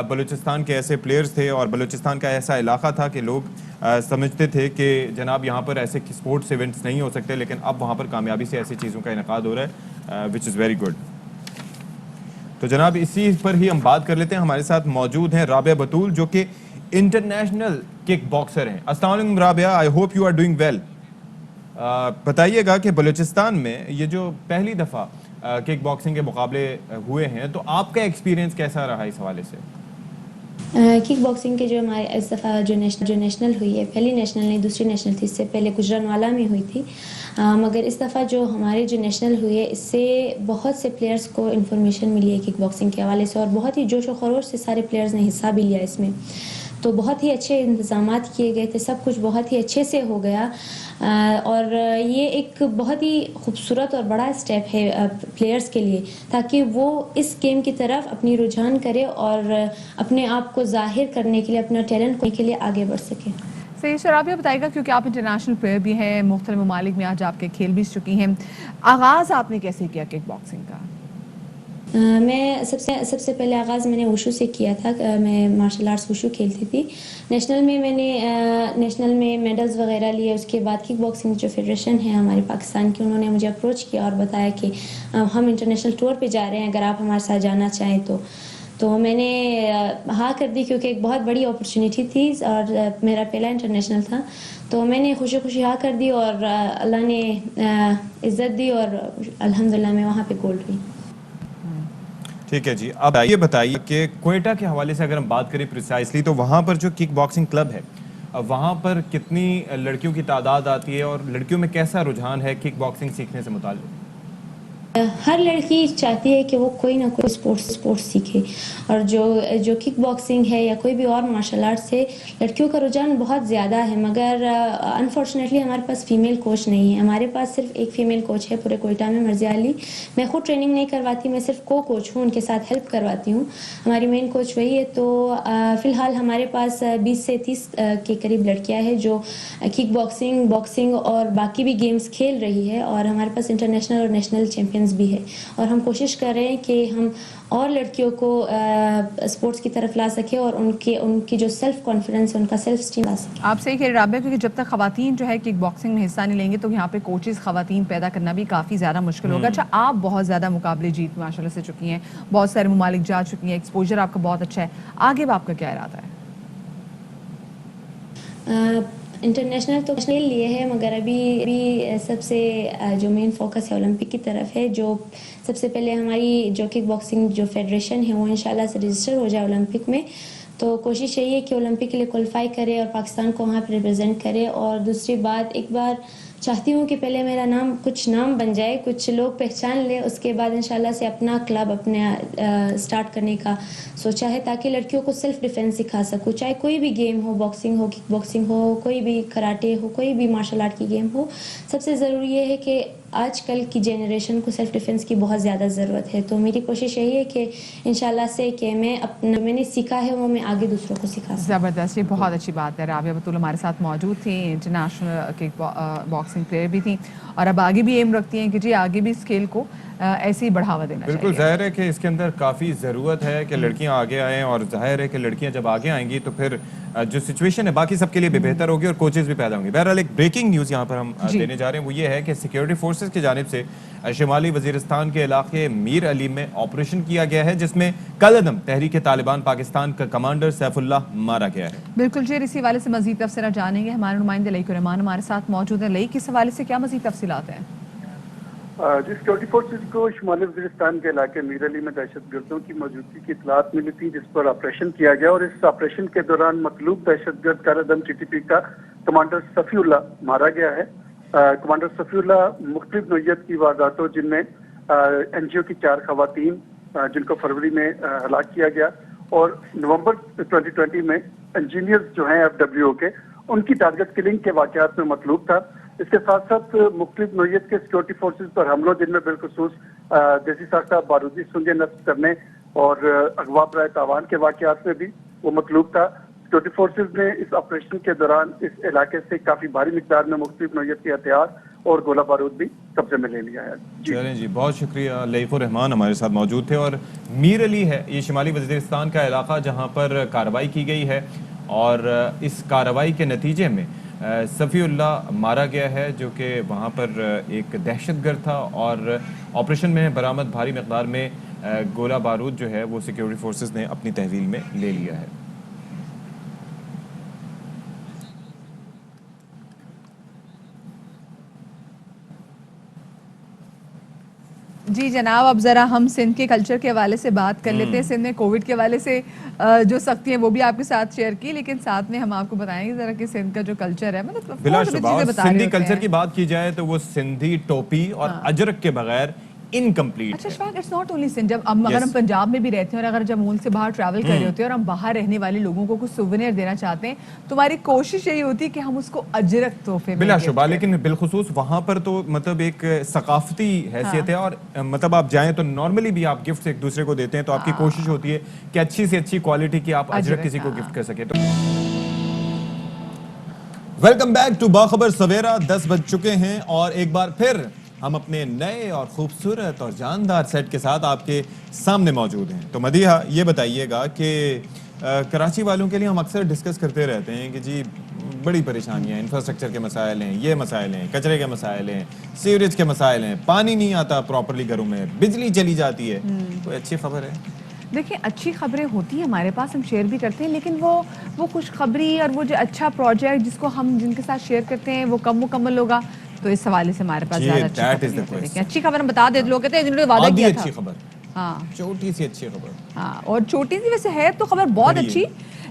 بلوچستان کے ایسے پلیئرز تھے, اور بلوچستان کا ایسا علاقہ تھا کہ لوگ سمجھتے تھے کہ جناب یہاں پر ایسے اسپورٹس ایونٹس نہیں ہو سکتے, لیکن اب وہاں پر کامیابی سے ایسی چیزوں کا انعقاد ہو رہا ہے, وچ از ویری گڈ. تو جناب اسی پر ہی ہم بات کر لیتے ہیں. ہمارے ساتھ موجود ہیں رابعہ بطول, جو کہ انٹرنیشنل کک باکسر ہیں. السلام علیکم Rabia, I hope you are doing well. بتائیے گا کہ بلوچستان میں یہ جو پہلی دفعہ کک باکسنگ کے مقابلے ہوئے ہیں, تو آپ کا ایکسپیرینس کیسا رہا اس حوالے سے؟ کک باکسنگ کے جو ہمارے اس دفعہ جو نیشنل ہوئی ہے, پہلی نیشنل نہیں دوسری نیشنل تھی, اس سے پہلے گجرانوالا میں ہوئی تھی, مگر اس دفعہ جو ہمارے جو نیشنل ہوئی ہے اس سے بہت سے پلیئرز کو انفارمیشن ملی ہے کک باکسنگ کے حوالے سے, اور بہت ہی جوش و خروش سے سارے پلیئرز نے حصہ بھی لیا اس میں. تو بہت ہی اچھے انتظامات کیے گئے تھے, سب کچھ بہت ہی اچھے سے ہو گیا, اور یہ ایک بہت ہی خوبصورت اور بڑا اسٹیپ ہے پلیئرز کے لیے, تاکہ وہ اس گیم کی طرف اپنی رجحان کرے اور اپنے آپ کو ظاہر کرنے کے لیے, اپنا ٹیلنٹ کے لیے آگے بڑھ سکے. صحیح سر, آپ یہ بتائیے گا کیونکہ آپ انٹرنیشنل پلیئر بھی ہیں, مختلف ممالک میں آج آپ کے کھیل بھی چکی ہیں, آغاز آپ نے کیسے کیا کک باکسنگ کا؟ میں سب سے پہلے آغاز میں نے وشو سے کیا تھا. میں مارشل آرٹس وشو کھیلتی تھی. نیشنل میں میڈلز وغیرہ لیے. اس کے بعد کک باکسنگ جو فیڈریشن ہے ہمارے پاکستان کی, انہوں نے مجھے اپروچ کیا اور بتایا کہ ہم انٹرنیشنل ٹور پہ جا رہے ہیں, اگر آپ ہمارے ساتھ جانا چاہیں تو میں نے ہاں کر دی, کیونکہ ایک بہت بڑی اپرچونیٹی تھی اور میرا پہلا انٹرنیشنل تھا. تو میں نے خوشی ہاں کر دی اور اللہ نے عزت دی اور الحمدللہ میں وہاں پہ گولڈ ہوئی. ٹھیک ہے جی, اب یہ بتائیے کہ کوئٹہ کے حوالے سے اگر ہم بات کریں پریسائسلی, تو وہاں پر جو کک باکسنگ کلب ہے, وہاں پر کتنی لڑکیوں کی تعداد آتی ہے اور لڑکیوں میں کیسا رجحان ہے کک باکسنگ سیکھنے سے متعلق؟ ہر لڑکی چاہتی ہے کہ وہ کوئی نہ کوئی اسپورٹس سیکھے, اور جو کک باکسنگ ہے یا کوئی بھی اور مارشل آرٹس ہے, لڑکیوں کا رجحان بہت زیادہ ہے. مگر انفارچونیٹلی ہمارے پاس فیمیل کوچ نہیں ہے. ہمارے پاس صرف ایک فیمیل کوچ ہے پورے کوئٹہ میں, مرضیہ علی. میں خود ٹریننگ نہیں کرواتی, میں صرف کوچ ہوں, ان کے ساتھ ہیلپ کرواتی ہوں. ہماری مین کوچ وہی ہے. تو فی الحال ہمارے پاس 20 سے 30 کے قریب لڑکیاں ہیں جو کک باکسنگ اور باقی بھی گیمز کھیل رہی ہے, اور ہمارے پاس انٹرنیشنل اور نیشنل چیمپئنز بھی ہے. اور ہم کوشش کر رہے ہیں کہ ہم اور لڑکیوں کو اسپورٹس کی طرف لا سکیں اور ان کی جو سیلف کانفیڈنس ہے, ان کا سیلف اسٹیم لا سکیں. آپ صحیح کہہ رہے رابعہ, کیونکہ جب تک خواتین جو ہے کک باکسنگ میں حصہ نہیں لیں گے تو یہاں پہ کوچز خواتین پیدا کرنا بھی کافی زیادہ مشکل ہوگا. اچھا, آپ بہت زیادہ مقابلے جیت ماشاء اللہ سے چکی ہیں, بہت سارے ممالک جا چکی ہیں, ایکسپوجر آپ کا بہت اچھا ہے, آگے آپ کا کیا ارادہ ہے؟ انٹرنیشنل تو کچھ نہیں لیے ہے, مگر ابھی سب سے جو مین فوکس ہے اولمپک کی طرف ہے. جو سب سے پہلے ہماری جو کک باکسنگ جو فیڈریشن ہے وہ انشاءاللہ سے رجسٹر ہو جائے اولمپک میں. تو کوشش یہی ہے کہ اولمپک کے لیے کوالیفائی کرے اور پاکستان کو وہاں پہ ریپرزینٹ کرے. اور دوسری بات, ایک بار چاہتی ہوں کہ پہلے میرا کچھ نام بن جائے, کچھ لوگ پہچان لیں, اس کے بعد انشاءاللہ سے اپنا کلب اسٹارٹ کرنے کا سوچا ہے, تاکہ لڑکیوں کو سیلف ڈیفینس سکھا سکوں. چاہے کوئی بھی گیم ہو, باکسنگ ہو, کک باکسنگ ہو, کوئی بھی کراٹے ہو, کوئی بھی مارشل آرٹ کی گیم ہو. سب سے ضروری یہ ہے کہ آج کل کی جنریشن کو سیلف ڈیفینس کی بہت زیادہ ضرورت ہے. تو میری کوشش یہی ہے کہ انشاءاللہ سے کہ میں نے سیکھا ہے وہ میں آگے دوسروں کو سکھا سکوں. زبردست, یہ بہت اچھی بات ہے. رابعہ بطول ہمارے ساتھ موجود تھیں, انٹرنیشنل کک باکسنگ پلیئر بھی تھیں, اور اب آگے بھی ایم رکھتی ہیں کہ جی آگے بھی اس کھیل کو ایسے ہی بڑھاوا دینا چاہیے. بالکل ظاہر ہے کہ اس کے اندر کافی ضرورت ہے کہ لڑکیاں آگے آئیں, اور ظاہر ہے کہ لڑکیاں جب آگے آئیں گی تو پھر جو سچویشن ہے باقی سب کے لیے بھی بہتر ہوگی اور کوچز بھی پیدا ہوں گے. بہرحال ایک بریکنگ نیوز یہاں پر ہم دینے جا رہے ہیں, وہ یہ ہے کہ سیکیورٹی فورسز کی جانب سے شمالی وزیرستان کے علاقے میر علی میں آپریشن کیا گیا ہے, جس میں کالعدم تحریک طالبان پاکستان کا کمانڈر سیف اللہ مارا گیا ہے. بالکل جی, اسی حوالے سے مزید تفصیلات جانیں گے. ہمارے نمائندے لئی الرحمان ہمارے ساتھ موجود ہیں. لئی, کس حوالے سے کیا مزید تفصیلات ہیں؟ جی, سیکورٹی فورسز کو شمالی وزیرستان کے علاقے میر علی میں دہشت گردوں کی موجودگی کی اطلاعات ملی تھی, جس پر آپریشن کیا گیا, اور اس آپریشن کے دوران مطلوب دہشت گرد کالعدم ٹی ٹی پی کا کمانڈر صفی اللہ مارا گیا ہے. کمانڈر صفی اللہ مختلف نوعیت کی وارداتوں, جن میں این جی او کی 4 خواتین جن کو فروری میں ہلاک کیا گیا, اور نومبر 2020 میں انجینئرز جو ہیں ایف ڈبلیو کے, ان کی ٹارگٹ کلنگ کے واقعات میں مطلوب تھا. اس کے ساتھ ساتھ مختلف نوعیت کے سیکورٹی فورسز پر حملوں, جن میں بالخصوص دیسی ساختہ بارودی سنگیں نصب کرنے اور اغوا برائے تاوان کے واقعات میں بھی وہ مطلوب تھا. سیکورٹی فورسز نے اس آپریشن کے دوران اس علاقے سے کافی بھاری مقدار میں مختلف نوعیت کے ہتھیار اور گولہ بارود بھی قبضے میں لے لیا ہے. چلیں جی, بہت شکریہ. لطیف الرحمان ہمارے ساتھ موجود تھے. اور میر علی ہے یہ شمالی وزیرستان کا علاقہ جہاں پر کارروائی کی گئی ہے, اور اس کارروائی کے نتیجے میں صفی اللہ مارا گیا ہے, جو کہ وہاں پر ایک دہشت گرد تھا, اور آپریشن میں برآمد بھاری مقدار میں گولہ بارود جو ہے وہ سیکیورٹی فورسز نے اپنی تحویل میں لے لیا ہے. جی جناب, اب ذرا ہم سندھ کے کلچر کے حوالے سے بات کر لیتے ہیں. سندھ میں کووڈ کے حوالے سے جو سختی ہیں وہ بھی آپ کے ساتھ شیئر کی, لیکن ساتھ میں ہم آپ کو بتائیں گے ذرا کہ سندھ کا جو کلچر ہے, مطلب بلا شبہ سندھی کلچر کی بات کی جائے تو وہ سندھی ٹوپی اور اجرک کے بغیر انکمپلیٹ. اچھا شفاق, اٹس ناٹ اونلی سندھ, جب اگر ہم پنجاب میں بھی رہتے ہیں اور اگر جب ملک سے باہر ٹریول کر رہے ہوتے ہیں اور ہم باہر رہنے والے لوگوں کو کچھ سوونیر دینا چاہتے ہیں, تو ہماری کوشش یہی ہوتی ہے کہ ہم اس کو اجرک تحفے میں بلا شبہ. لیکن بالخصوص وہاں پر تو مطلب ایک ثقافتی حیثیت ہے, اور مطلب آپ جائیں تو نارملی بھی آپ گفٹ ایک دوسرے کو دیتے ہیں, تو آپ کی کوشش ہوتی ہے کہ اچھی سے اچھی کوالٹی کی آپ اجرک کسی کو گفٹ کر سکیں. تو ویلکم بیک ٹو باخبر سویرا. 10 بج چکے ہیں اور ایک بار پھر ہم اپنے نئے اور خوبصورت اور جاندار سیٹ کے ساتھ آپ کے سامنے موجود ہیں. تو مدیحہ یہ بتائیے گا کہ کراچی والوں کے لیے ہم اکثر ڈسکس کرتے رہتے ہیں کہ جی بڑی پریشانیاں، انفراسٹرکچر کے مسائل ہیں، یہ مسائل ہیں، کچرے کے مسائل ہیں، سیوریج کے مسائل ہیں، پانی نہیں آتا پراپرلی گھروں میں، بجلی چلی جاتی ہے. کوئی اچھی خبر ہے؟ دیکھیں اچھی خبریں ہوتی ہیں ہمارے پاس، ہم شیئر بھی کرتے ہیں، لیکن وہ خوشخبری اور وہ جو اچھا پروجیکٹ جس کو ہم جن کے ساتھ شیئر کرتے ہیں وہ کم مکمل ہوگا. تو اس حوالے سے ہمارے پاس زیادہ اچھی خبر نہیں ہوتی. دیکھیں اچھی خبر ہم بتا دیتے، لوگ کہتے ہیں جنہوں نے وعدہ کیا تھا. اچھی خبر، ہاں چھوٹی سی اچھی خبر. ہاں، اور چھوٹی سی ویسے ہے تو خبر بہت اچھی،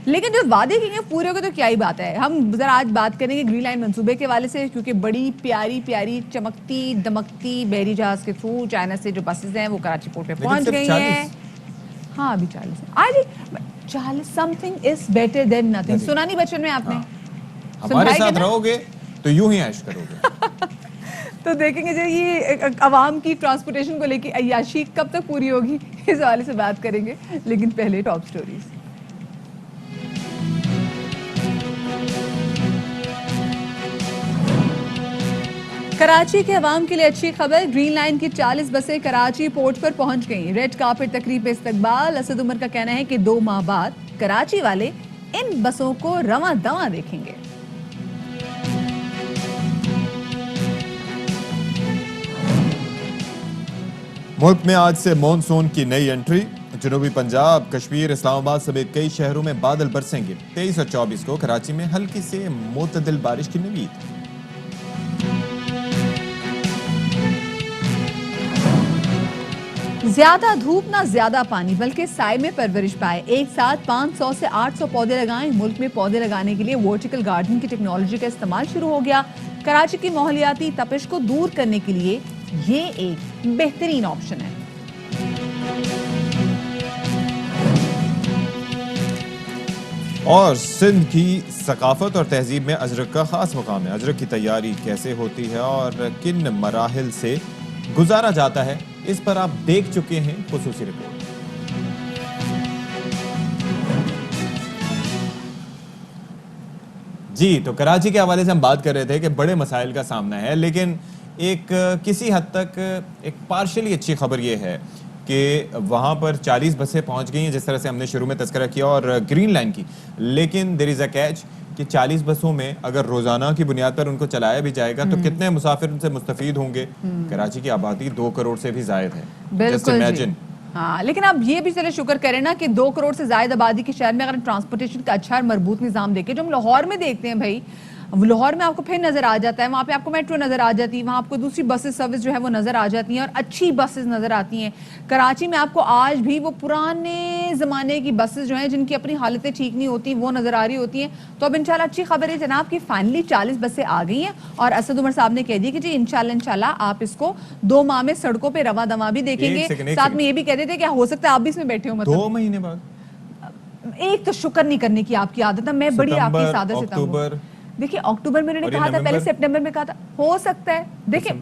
لیکن جو وعدے کی گئے پورے ہو گئے تو کیا ہی بات ہے. ہم ذرا آج بات کریں گے گرین لائن منصوبے کے حوالے سے، کیونکہ بڑی پیاری پیاری چمکتی دمکتی بحری جہاز کے تھرو چائنا سے جو بسز ہیں وہ کراچی پورٹ پہ پہنچ گئی ہیں. ہاں ابھی 40 some thing is better than nothing. سنا نہیں بچپن میں آپ نے؟ ہمارے ساتھ رہو گے تو یوں ہی عیش کرو گے. تو دیکھیں گے جو یہ عوام کی ٹرانسپورٹیشن کو لے کے عیاشی کب تک پوری ہوگی، اس حوالے سے بات کریں گے. لیکن پہلے ٹاپ سٹوریز. کراچی کے عوام کے لیے اچھی خبر، گرین لائن کی 40 بسیں کراچی پورٹ پر پہنچ گئیں. ریڈ کارپٹ تقریب استقبال. اسد عمر کا کہنا ہے کہ 2 ماہ بعد کراچی والے ان بسوں کو رواں دواں دیکھیں گے. ملک میں آج سے مونسون کی نئی انٹری. جنوبی پنجاب، کشمیر، اسلام آباد سمیت کئی شہروں میں بادل برسیں گے. 23 اور 24 کو کراچی میں ہلکی سے معتدل بارش کی نوید. زیادہ دھوپ نہ زیادہ پانی، بلکہ سائے میں پرورش پائے. ایک ساتھ 500 سے 800 پودے لگائیں. ملک میں پودے لگانے کے لیے ورٹیکل گارڈن کی ٹیکنالوجی کا استعمال شروع ہو گیا. کراچی کی ماحولیاتی تپش کو دور کرنے کے لیے یہ ایک بہترین آپشن ہے. اور سندھ کی ثقافت اور تہذیب میں اجرک کا خاص مقام ہے. اجرک کی تیاری کیسے ہوتی ہے اور کن مراحل سے گزارا جاتا ہے، اس پر آپ دیکھ چکے ہیں خصوصی رپورٹ. جی تو کراچی کے حوالے سے ہم بات کر رہے تھے کہ بڑے مسائل کا سامنا ہے، لیکن ایک کسی حد تک ایک پارشلی اچھی خبر یہ ہے کہ وہاں پر 40 بسیں پہنچ گئی ہیں جس طرح سے ہم نے شروع میں تذکرہ کیا، اور گرین لائن کی. لیکن دیر از اے کیچ کہ 40 بسوں میں اگر روزانہ کی بنیاد پر ان کو چلایا بھی جائے گا تو کتنے مسافر ان سے مستفید ہوں گے. کراچی کی آبادی 2 کروڑ سے بھی زائد ہے. بالکل جی. ہاں لیکن آپ یہ بھی چلے شکر کریں نا کہ 2 کروڑ سے زائد آبادی کے شہر میں اگر ٹرانسپورٹیشن کا اچھا اور مربوط نظام دیکھیں، جو ہم لاہور میں دیکھتے ہیں بھائی، لاہور میں آپ کو پھر نظر آ جاتا ہے، وہاں پہ آپ کو میٹرو نظر آ جاتی ہے، وہاں آپ کو دوسری بسز سروس جو ہے وہ نظر آ جاتی ہیں اور اچھی بسز نظر آتی ہیں. کراچی میں آپ کو آج بھی وہ پرانے زمانے کی بسز جو ہیں جن کی اپنی حالتیں ٹھیک نہیں ہوتی وہ نظر آ رہی ہوتی ہیں. تو اب انشاءاللہ اچھی خبر ہے جناب کہ فائنلی 40 بسیں آ گئی ہیں اور اسد عمر صاحب نے کہہ دی کہ جی انشاءاللہ آپ اس کو 2 ماہ میں سڑکوں پہ رواں دواں بھی دیکھیں گے. ساتھ میں یہ بھی کہہ دیتے کہ ہو سکتا ہے آپ بھی اس میں بیٹھے ہو. مطلب 2 مہینے بعد ایک تو شکر نہیں کرنے کی آپ کی عادت ہے، میں بڑی آپ کی سادہ سے تنگ ہوں. دیکھیں اکتوبر میں انہوں نے کہا تھا، پہلے سپٹمبر میں کہا تھا، ہو سکتا ہے. دیکھیں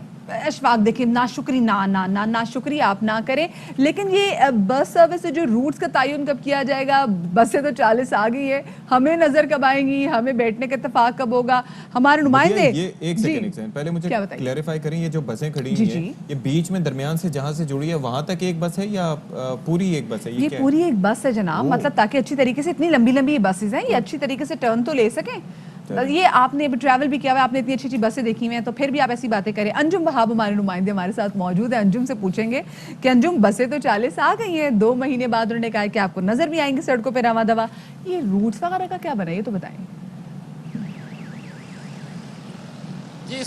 اشفاق، دیکھیں ناشکری ناشکری آپ نہ کریں، لیکن یہ بس سروس سے جو روٹس کا تعین کب کیا جائے گا؟ بسیں تو 40 آ گئی ہے، ہمیں نظر کب آئیں گی، ہمیں بیٹھنے کا اتفاق کب ہوگا؟ ہمارے نمائندے ایک سیکنڈ پہلے مجھے کلیریفائی کریں، یہ جو بسیں کھڑی ہیں یہ بیچ میں درمیان سے جہاں سے جڑی ہے وہاں تک ایک بس ہے یا پوری ایک بس ہے؟ یہ پوری ایک بس ہے جناب، مطلب تاکہ اچھی طریقے سے، اتنی لمبی لمبی بسز ہیں، یہ اچھی طریقے سے ٹرن تو لے سکیں. یہ آپ نے ٹریول بھی کیا ہوا ہے، آپ نے اتنی اچھی اچھی بسیں دیکھی ہوئی ہیں، تو پھر بھی آپ ایسی باتیں کریں. انجم وہاب ہمارے نمائندے ہمارے ساتھ موجود ہیں. انجم سے پوچھیں گے کہ انجم بسیں تو 40 آ گئی ہیں، 2 مہینے بعد انہوں نے کہا کہ آپ کو نظر بھی آئیں گے سڑکوں پہ رواں دواں. یہ روٹس وغیرہ کا کیا بنا ہے یہ تو بتائیں. جی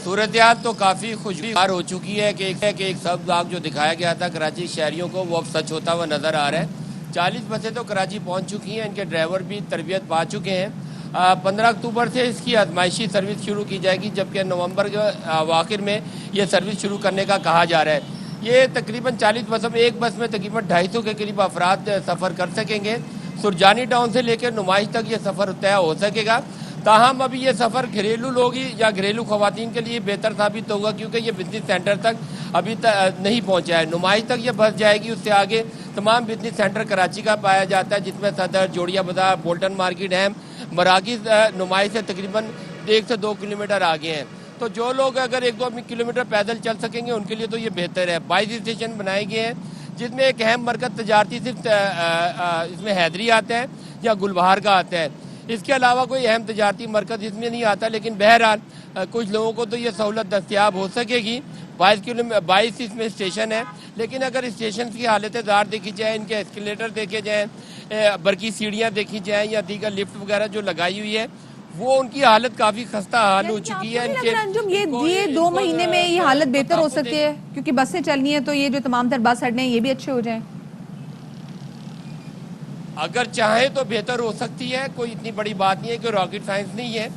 صورتحال تو کافی خوشگوار ہو چکی ہے کہ ایک سبز باغ جو دکھایا گیا تھا کراچی شہریوں کو وہ اب سچ ہوتا ہوا نظر آ رہا ہے. 40 بسیں تو کراچی پہنچ چکی ہیں، ان کے ڈرائیور بھی تربیت پا چکے ہیں. 15 اکتوبر سے اس کی آزمائشی سروس شروع کی جائے گی، جبکہ نومبر کے اواخر میں یہ سروس شروع کرنے کا کہا جا رہا ہے. یہ تقریباً 40 بسوں میں، ایک بس میں تقریباً 250 کے قریب افراد سفر کر سکیں گے. سرجانی ٹاؤن سے لے کے نمائش تک یہ سفر طے ہو سکے گا. تاہم ابھی یہ سفر گھریلو لوگی یا گھریلو خواتین کے لیے بہتر ثابت ہوگا، کیونکہ یہ بزنس سینٹر تک ابھی نہیں پہنچا ہے. نمائش تک یہ بس جائے گی، اس سے آگے تمام بزنس سینٹر کراچی کا پایا جاتا ہے، جس میں صدر، جوڑیا بازار، بولٹن مارکیٹ، اہم مراکز نمائش سے تقریباً 1 سے 2 کلومیٹر آگے ہیں. تو جو لوگ اگر 1-2 کلومیٹر پیدل چل سکیں گے ان کے لیے تو یہ بہتر ہے. 22 اسٹیشن بنائے گئے ہیں جس میں ایک اہم مرکز تجارتی صرف اس میں حیدری آتا ہے یا گلبہار کا آتا ہے. اس کے علاوہ کوئی اہم تجارتی مرکز اس میں نہیں آتا, لیکن بہرحال کچھ لوگوں کو تو یہ سہولت دستیاب ہو سکے گی. 22 اس میں اسٹیشن ہے, لیکن اگر اسٹیشن کی حالت زار دیکھی جائے, ان کے ایسکیلیٹر دیکھے جائیں, برقی سیڑھیاں دیکھی جائیں یا دیگر لفٹ وغیرہ جو لگائی ہوئی ہے, وہ ان کی حالت کافی خستہ حال ہو چکی ہے. انجم یہ 2 مہینے میں یہ حالت بہتر ہو سکتی ہے کیونکہ بسیں چلنی ہیں تو یہ جو تمام تر بس اڈے ہیں یہ بھی اچھے ہو جائیں. اگر چاہیں تو بہتر ہو سکتی ہے, کوئی اتنی بڑی بات نہیں ہے کہ راکٹ سائنس نہیں ہے,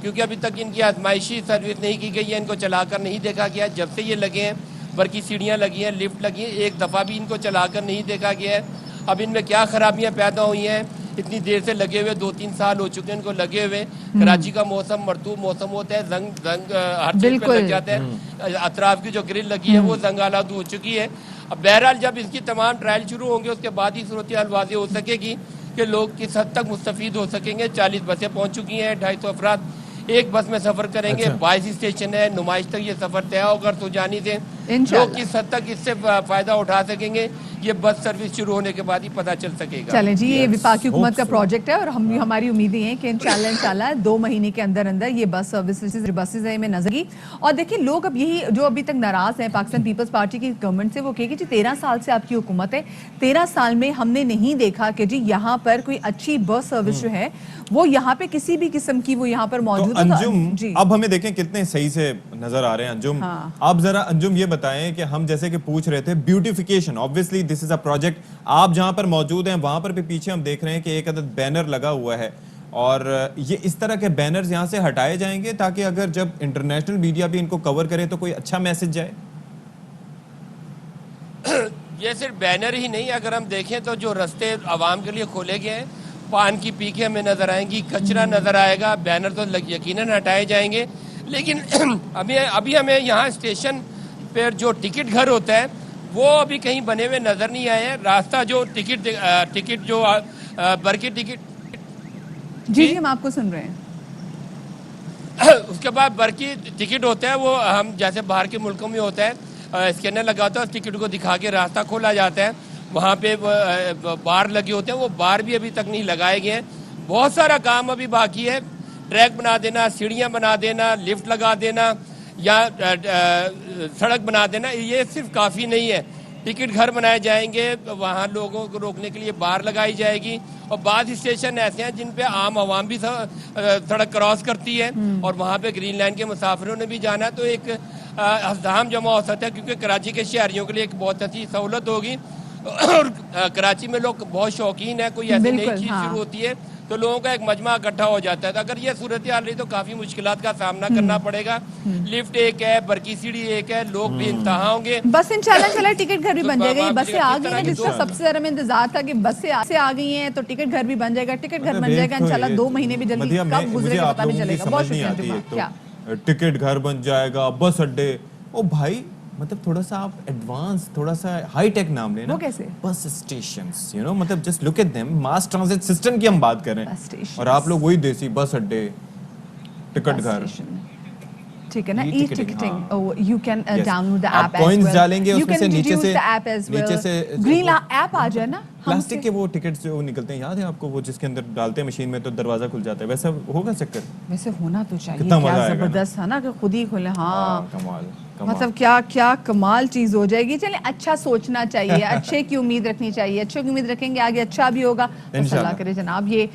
کیونکہ ابھی تک ان کی آزمائشی سروس نہیں کی گئی ہے, ان کو چلا کر نہیں دیکھا گیا. جب سے یہ لگے ہیں برقی سیڑھیاں لگی ہیں, لفٹ لگی ہیں, ایک دفعہ بھی ان کو چلا کر نہیں دیکھا گیا ہے. اب ان میں کیا خرابیاں پیدا ہوئی ہیں, اتنی دیر سے لگے ہوئے 2-3 سال ہو چکے ہیں ان کو لگے ہوئے. کراچی کا موسم مرطوب موسم ہوتا ہے, زنگ ہر چیز پہ لگ جاتا ہے, اطراف کی جو گرل لگی ہے وہ زنگ آلود ہو چکی ہے. اب بہرحال جب اس کی تمام ٹرائل شروع ہوں گے اس کے بعد ہی صورتحال واضح ہو سکے گی کہ لوگ کس حد تک مستفید ہو سکیں گے. 40 بسیں پہنچ چکی ہیں, 250 افراد ایک بس میں سفر کریں گے. 22 اسٹیشن ہے, نمائش تک یہ سفر طے ہوگا سوجانی سے. لوگ کس حد تک اس سے فائدہ اٹھا سکیں گے یہ بس سروس شروع ہونے کے بعد ہی پتہ چل سکے گا. چلیں جی, یہ وفاقی حکومت کا پروجیکٹ ہے اور ہماری امید یہ ہے کہ انشاءاللہ 2 مہینے کے اندر یہ بس سروسز بسز میں نظر گی. اور دیکھیں لوگ اب یہی جو ابھی تک ناراض ہیں پاکستان پیپلز پارٹی کی گورنمنٹ سے, وہ کہے کہ جی 13 سال سے آپ کی حکومت ہے, 13 سال میں ہم نے نہیں دیکھا کہ جی یہاں پر کوئی اچھی بس سروس جو ہے وہ یہاں پہ کسی بھی قسم کی وہ یہاں پر موجود ہے. انجم اب ہمیں دیکھیں کتنے صحیح سے نظر آ رہے ہیں. انجم آپ ذرا انجم یہ بتائیں کہ ہم جیسے کہ پوچھ رہے تھے beautification, obviously this is a project, آپ جہاں پر موجود ہیں وہاں پر بھی پیچھے ہم دیکھ رہے ہیں کہ ایک عدد بینر لگا ہوا ہے, اور یہ اس طرح کے بینرز یہاں سے ہٹائے جائیں گے تاکہ اگر جب انٹرنیشنل میڈیا بھی ان کو کور کرے تو کوئی اچھا میسج جائے. یہ صرف بینر ہی نہیں, اگر ہم دیکھیں تو جو رستے عوام کے لیے کھولے گئے ہیں, پان کی پیکیں ہمیں نظر آئیں گی, کچرا نظر آئے گا, بینر تو یقیناً ہٹائے جائیں گے. لیکن ابھی ہمیں یہاں اسٹیشن پہ جو ٹکٹ گھر ہوتا ہے وہ ابھی کہیں بنے ہوئے نظر نہیں آئے ہیں. راستہ جو ٹکٹ جو برقی ٹکٹ جی ہم آپ کو سن رہے ہیں. اس کے بعد برقی ٹکٹ ہوتا ہے, وہ ہم جیسے باہر کے ملکوں میں ہوتا ہے, اسکینر لگا ہوتا ہے, اس ٹکٹ کو دکھا کے راستہ کھولا جاتا ہے. وہاں پہ بار لگے ہوتے ہیں, وہ بار بھی ابھی تک نہیں لگائے گئے ہیں. بہت سارا کام ابھی باقی ہے, ٹریک بنا دینا, سیڑھیاں بنا دینا, لفٹ لگا دینا یا سڑک بنا دینا, یہ صرف کافی نہیں ہے. ٹکٹ گھر بنائے جائیں گے, وہاں لوگوں کو روکنے کے لیے بار لگائی جائے گی, اور بعض اسٹیشن ایسے ہیں جن پہ عام عوام بھی سڑک کراس کرتی ہے اور وہاں پہ گرین لائن کے مسافروں نے بھی جانا ہے, تو ایک ازدحام جمع ہو سکتا ہے, کیونکہ کراچی کے شہریوں کے لیے ایک بہت اچھی سہولت ہوگی. اور کراچی میں لوگ بہت شوقین ہیں, کوئی ایسی نئی چیز شروع ہوتی ہے تو لوگوں کا ایک مجمع اکٹھا ہو جاتا ہے. تو اگر یہ صورتحال رہی تو کافی مشکلات کا سامنا کرنا پڑے گا. لفٹ ایک ہے, برقی سیڑھی ایک ہے, لوگ بھی انتہا ہوں گے. بس انشاءاللہ ٹکٹ گھر بھی بن جائے گا. یہ بسیں آ گئی ہیں جس کا سب سے زیادہ میں انتظار تھا کہ بسیں آ گئی ہیں تو ٹکٹ گھر بھی بن جائے گا. ٹکٹ گھر بن جائے گا انشاءاللہ 2 مہینے بھی جلدی کب گزرے گا پتہ نہیں چلے گا. بہت شکریہ. ٹکٹ گھر بن جائے گا, بس اڈے, او بھائی مطلب تھوڑا سا آپ ایڈوانس, تھوڑا سا ہائی ٹیک نام لینا. وہ کیسے؟ بس اسٹیشنز, یو نو, مطلب just look at them, mass transit system کی ہم بات کر رہے ہیں, اور آپ لوگ وہی دیسی بس اڈے, ٹکٹ گھر. ٹھیک ہے نا, e ticketing, you can download the app, آپ کوئنز ڈالیں گے اس میں سے نیچے سے گرین ایپ آ جائے نا. پلاسٹک کے وہ ٹکٹس جو نکلتے ہیں, یاد ہے آپ کو, وہ جس کے اندر ڈالتے ہیں مشین میں تو دروازہ کھل جاتا ہے, ویسا ہوگا چکر. ویسے ہونا تو چاہیے, کیا زبردست ہے نا کہ خود ہی کھلے. ہاں کمال, مطلب کیا کمال چیز ہو جائے گی. چلیں اچھا سوچنا چاہیے, اچھے کی امید رکھنی چاہیے, اچھے کی امید رکھیں گے آگے اچھا بھی ہوگا. اللہ کرے جناب یہ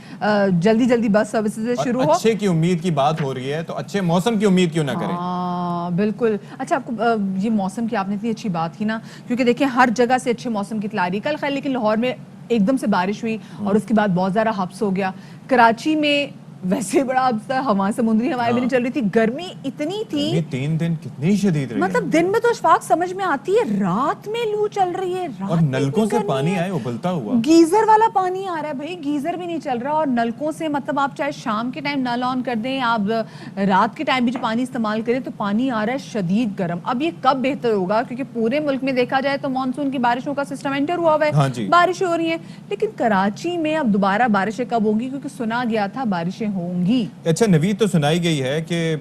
جلدی بس سروسز شروع ہو. اچھے کی امید کی بات ہو رہی ہے تو اچھے موسم کی امید کیوں نہ کریں. ہاں بالکل. اچھا آپ کو یہ موسم کی آپ نے اتنی اچھی بات کی نا, کیونکہ دیکھیں ہر جگہ سے اچھے موسم کی اطلاع رہی. کل خیر لیکن لاہور میں ایک دم سے بارش ہوئی اور اس کے بعد بہت زیادہ حبس ہو گیا. کراچی میں ویسے بڑا حبس تھا, ہوا سمندری ہوائیں بھی نہیں چل رہی تھی, گرمی اتنی تھی, 3 دن کتنی شدید رہی. مطلب دن میں تو اشفاق سمجھ میں آتی ہے, رات میں لو چل رہی ہے, اور نلکوں سے پانی آئے ابلتا ہوا, گیزر والا پانی آ رہا ہے بھائی, گیزر بھی نہیں چل رہا. اور نلکوں سے مطلب آپ چاہے شام کے ٹائم نل آن کر دیں, آپ رات کے ٹائم بھی جو پانی استعمال کریں تو پانی آ رہا ہے شدید گرم. اب یہ کب بہتر ہوگا, کیونکہ پورے ملک میں دیکھا جائے تو مانسون کی بارشوں کا سسٹم انٹر ہوا ہوا ہے, بارشیں ہو رہی ہیں, لیکن کراچی میں اب دوبارہ بارشیں کب ہوں گی, کیونکہ سنا گیا تھا بارشیں ہوں گی. اچھا نوید، تو سنائی گئی ہے کہ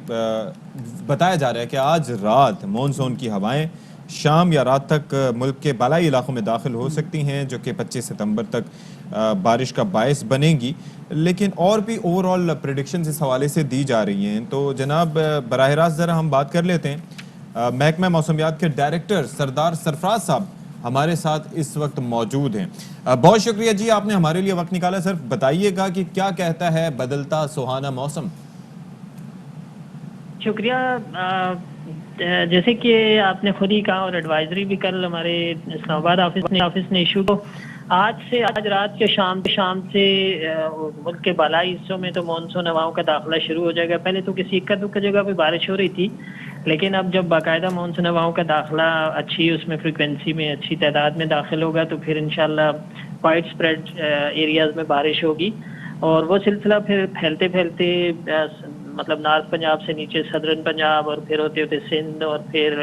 بتایا جا رہا ہے کہ آج رات مونسون کی ہوائیں شام یا رات تک ملک کے بالائی علاقوں میں داخل ہو سکتی ہیں، جو کہ 25 ستمبر تک بارش کا باعث بنے گی. لیکن اور بھی اوور آل پریڈکشنز اس حوالے سے دی جا رہی ہیں. تو جناب براہ راست ذرا ہم بات کر لیتے ہیں. محکمہ موسمیات کے ڈائریکٹر سردار سرفراز صاحب ہمارے ساتھ اس وقت موجود ہیں. بہت شکریہ جی، آپ نے ہمارے لیے وقت نکالا. سر بتائیے گا کہ کیا کہتا ہے بدلتا سہانا موسم. شکریہ. جیسے کہ آپ نے خود ہی کہا اور ایڈوائزری بھی کل ہمارے اسلام آباد آفس نے ایشو کو، آج رات کے شام سے ملک کے بالائی حصوں میں تو مانسون ہواؤں کا داخلہ شروع ہو جائے گا. پہلے تو کسی اکا دکا جگہ پہ بارش ہو رہی تھی، لیکن اب جب باقاعدہ مانسون ہواؤں کا داخلہ اچھی اس میں فریکوینسی میں اچھی تعداد میں داخل ہوگا تو پھر انشاءاللہ وائڈ اسپریڈ ایریاز میں بارش ہوگی. اور وہ سلسلہ پھر پھیلتے مطلب نارتھ پنجاب سے نیچے صدرن پنجاب اور پھر ہوتے ہوتے سندھ اور پھر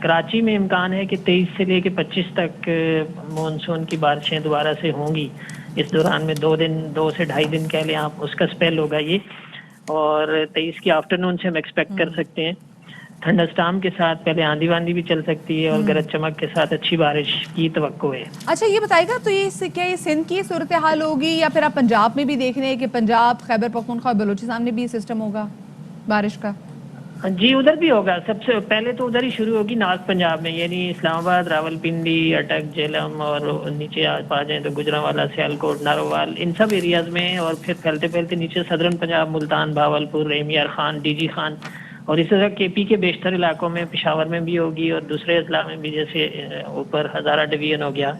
کراچی میں امکان ہے کہ 23 سے لے کے 25 تک مونسون کی بارشیں دوبارہ سے ہوں گی. اس دوران میں 2 سے 2.5 دن کہہ لیں آپ، اس کا سپیل ہوگا یہ. اور 23 کی آفٹرنون سے ہم ایکسپیکٹ کر سکتے ہیں تھنڈر اسٹارم کے ساتھ. پہلے آندھی واندھی بھی چل سکتی ہے اور گرج چمک کے ساتھ اچھی بارش کی توقع ہے. اچھا یہ بتائے گا تو کیا یہ سندھ کی صورتحال ہوگی یا پھر آپ پنجاب میں بھی دیکھ رہے ہیں کہ پنجاب، خیبر پختونخوا، بلوچستان میں بھی سسٹم ہوگا بارش کا؟ جی ادھر بھی ہوگا. سب سے پہلے تو ادھر ہی شروع ہوگی نارتھ پنجاب میں، یعنی اسلام آباد، راول پنڈی، اٹک، جہلم اور نیچے آپ آ جائیں تو گجرانوالہ، سیالکوٹ، نارووال، ان سب ایریاز میں. اور پھر پھیلتے نیچے صدرن پنجاب، ملتان، بھاولپور، رحمیار خان، ڈی جی خان اور اسی طرح کے پی کے بیشتر علاقوں میں، پشاور میں بھی ہوگی اور دوسرے اضلاع میں بھی، جیسے اوپر ہزارہ ڈویژن ہو گیا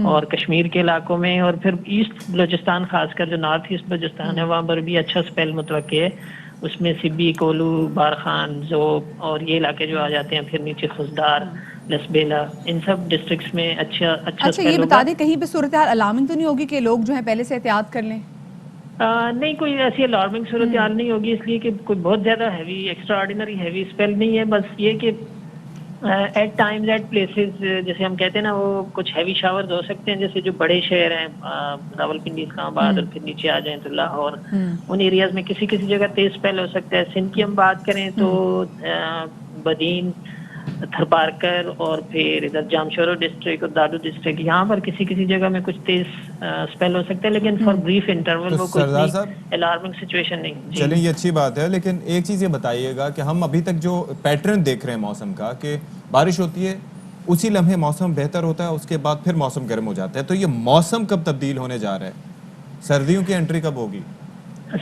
اور کشمیر کے علاقوں میں. اور پھر ایسٹ بلوچستان، خاص کر جو نارتھ ایسٹ بلوچستان ہے وہاں پر بھی اچھا سپیل متوقع ہے. اس میں سبی، کولو، بارخان، زوب اور یہ علاقے جو آ جاتے ہیں. پھر نیچے خزدار، لسبیلا، ان سب ڈسٹرکٹس میں اچھا یہ بتا دیں کہیں پہ صورتحال الارمنگ تو نہیں ہوگی کہ لوگ جو ہیں پہلے سے احتیاط کر لیں؟ نہیں، کوئی ایسی الارمنگ صورتحال نہیں ہوگی، اس لیے کہ کوئی بہت زیادہ heavy, extra ordinary heavy spell نہیں ہے. بس یہ کہ ایٹ ٹائمز ایٹ پلیسز جیسے ہم کہتے ہیں نا، وہ کچھ ہیوی شاورز ہو سکتے ہیں. جیسے جو بڑے شہر ہیں راولپنڈی، اسلام آباد اور پھر نیچے آ جائیں تو لاہور، ان ایریاز میں کسی جگہ تیز اسپیل ہو سکتا ہے. سندھ کی ہم بات کریں تو بدین، تھرپارکر اور پھر ادھر جامشورو ڈسٹرکٹ اور دادو ڈسٹرکٹ، یہاں پر کسی جگہ میں کچھ تیز اسپیل ہو سکتا ہے، لیکن فار بریف انٹرول وہ کوئی الارمنگ سچویشن نہیں. چلیں یہ اچھی بات ہے، لیکن ایک چیز یہ بتائیے گا کہ ہم ابھی تک جو پیٹرن دیکھ رہے ہیں موسم کا، کہ بارش ہوتی ہے اسی لمحے موسم بہتر ہوتا ہے، اس کے بعد پھر موسم گرم ہو جاتا ہے. تو یہ موسم کب تبدیل ہونے جا رہا ہے؟ سردیوں کی انٹری کب ہوگی؟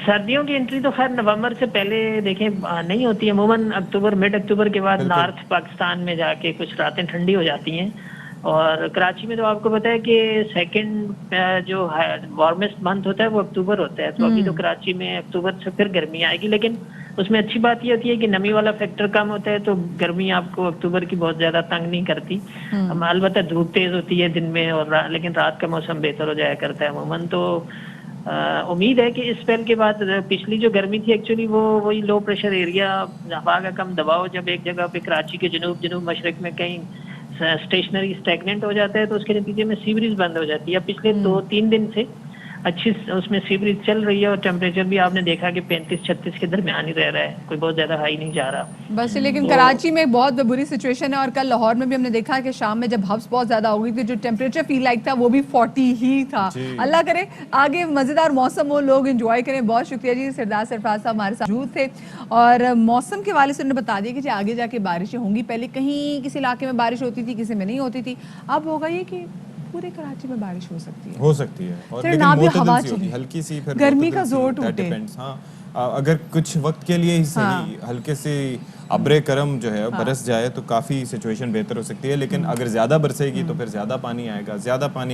سردیوں کی انٹری تو خیر نومبر سے پہلے دیکھیں نہیں ہوتی ہے. عموماً مڈ اکتوبر کے بعد نارتھ پاکستان میں جا کے کچھ راتیں ٹھنڈی ہو جاتی ہیں. اور کراچی میں تو آپ کو پتا ہے کہ سیکنڈ جو وارمسٹ منتھ ہوتا ہے وہ اکتوبر ہوتا ہے. تو ابھی تو کراچی میں اکتوبر سے پھر گرمی آئے گی، لیکن اس میں اچھی بات یہ ہوتی ہے کہ نمی والا فیکٹر کم ہوتا ہے، تو گرمی آپ کو اکتوبر کی بہت زیادہ تنگ نہیں کرتی. البتہ دھوپ تیز ہوتی ہے دن میں، اور لیکن رات کا موسم بہتر ہو جایا کرتا ہے عموماً. تو امید ہے کہ اس اسپیل کے بعد پچھلی جو گرمی تھی ایکچولی وہی لو پریشر ایریا، ہوا کا کم دباؤ جب ایک جگہ پہ کراچی کے جنوب مشرق میں کہیں اسٹیشنری اسٹیگننٹ ہو جاتا ہے تو اس کے نتیجے میں سی بریز بند ہو جاتی ہے. پچھلے 2-3 دن سے اچھی اس میں سی بریز چل رہی ہے اور ٹیمپریچر بھی آپ نے دیکھا کہ 35-36 کے درمیان ہی رہ رہا ہے، کوئی بہت زیادہ ہائی نہیں جا رہا بس. لیکن کراچی میں بہت بری سچویشن ہے، اور کل لاہور میں بھی ہم نے دیکھا کہ شام میں جب ہبس بہت زیادہ ہو گئی تھی، جو ٹیمپریچر فیل لائک تھا وہ بھی 40 ہی تھا. اللہ کرے آگے مزیدار موسم ہو، لوگ انجوائے کریں. بہت شکریہ جی، سردار سرفراز صاحب ہمارے ساتھ موجود تھے. اور موسم کے والے سے انہوں نے بتا دیا کہ آگے جا کے بارشیں ہوں گی. پہلے کہیں کسی علاقے میں بارش ہوتی تھی، کسی میں نہیں ہوتی تھی. اب ہوگا یہ کہ پورے کراچی میں بارش ہو سکتی ہے اور لیکن معتدل سی ہوگی، ہلکی سی، پھر گرمی کا زور ٹوٹے. ہاں اگر کچھ وقت کے لیے ہی صحیح ہلکے سے ابر کرم جو ہے برس جائے تو کافی سچویشن بہتر ہو سکتی ہے. لیکن اگر زیادہ برسے گی تو پھر زیادہ پانی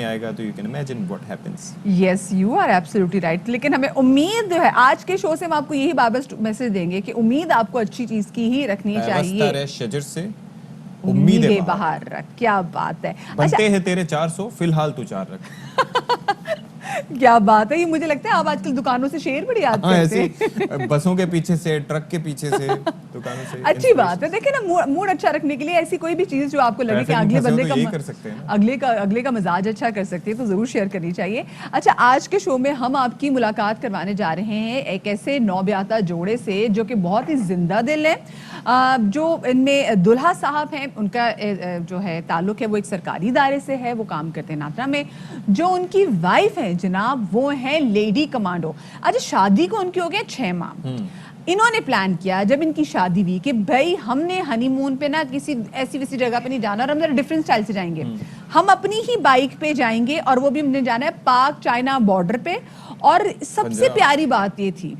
آئے گا تو you can imagine what happens. Yes you are absolutely right. لیکن ہمیں امید جو ہے آج کے شو سے ہم آپ کو یہی بابر میسج دیں گے کہ امید آپ کو اچھی چیز کی ہی رکھنی چاہیے. شجر سے امید بہار رکھ. کیا بات ہے. بنتے ہیں تیرے 400، فی الحال تو 4 رکھ. کیا بات ہے, یہ مجھے لگتا ہے آپ آج کل دکانوں سے شعر بڑی یاد ہاں کرتے ہیں. ایسے بسوں کے پیچھے سے, ٹرک کے پیچھے سے, دکانوں سے. اچھی بات ہے, دیکھیں نا موڈ اچھا رکھنے کے لیے ایسی کوئی بھی چیز جو آپ کو لگے کہ اگلے بندے کا اگلے کا مزاج اچھا کر سکتی ہے تو ضرور شیئر کرنی چاہیے. اچھا, آج کے شو میں ہم آپ کی ملاقات کروانے جا رہے ہیں ایک ایسے نوبیاتا جوڑے سے جو کہ بہت ہی زندہ دل ہے. جو ان میں دلہا صاحب ہیں, ان کا جو ہے تعلق ہے وہ ایک سرکاری ادارے سے ہے, وہ کام کرتے ہیں نادرا میں. جو ان کی وائف ہیں جناب وہ ہیں لیڈی کمانڈو. اچھا, شادی کو ان کی ہو گئے 6 ماہ. انہوں نے پلان کیا جب ان کی شادی ہوئی کہ بھائی ہم نے ہنی مون پہ نہ کسی ایسی ویسی جگہ پہ نہیں جانا, اور ہم ذرا ڈفرینٹ اسٹائل سے جائیں گے. ہم اپنی ہی بائک پہ جائیں گے, اور وہ بھی ہم نے جانا ہے پاک چائنا بارڈر پہ. اور سب سے پیاری بات یہ تھی,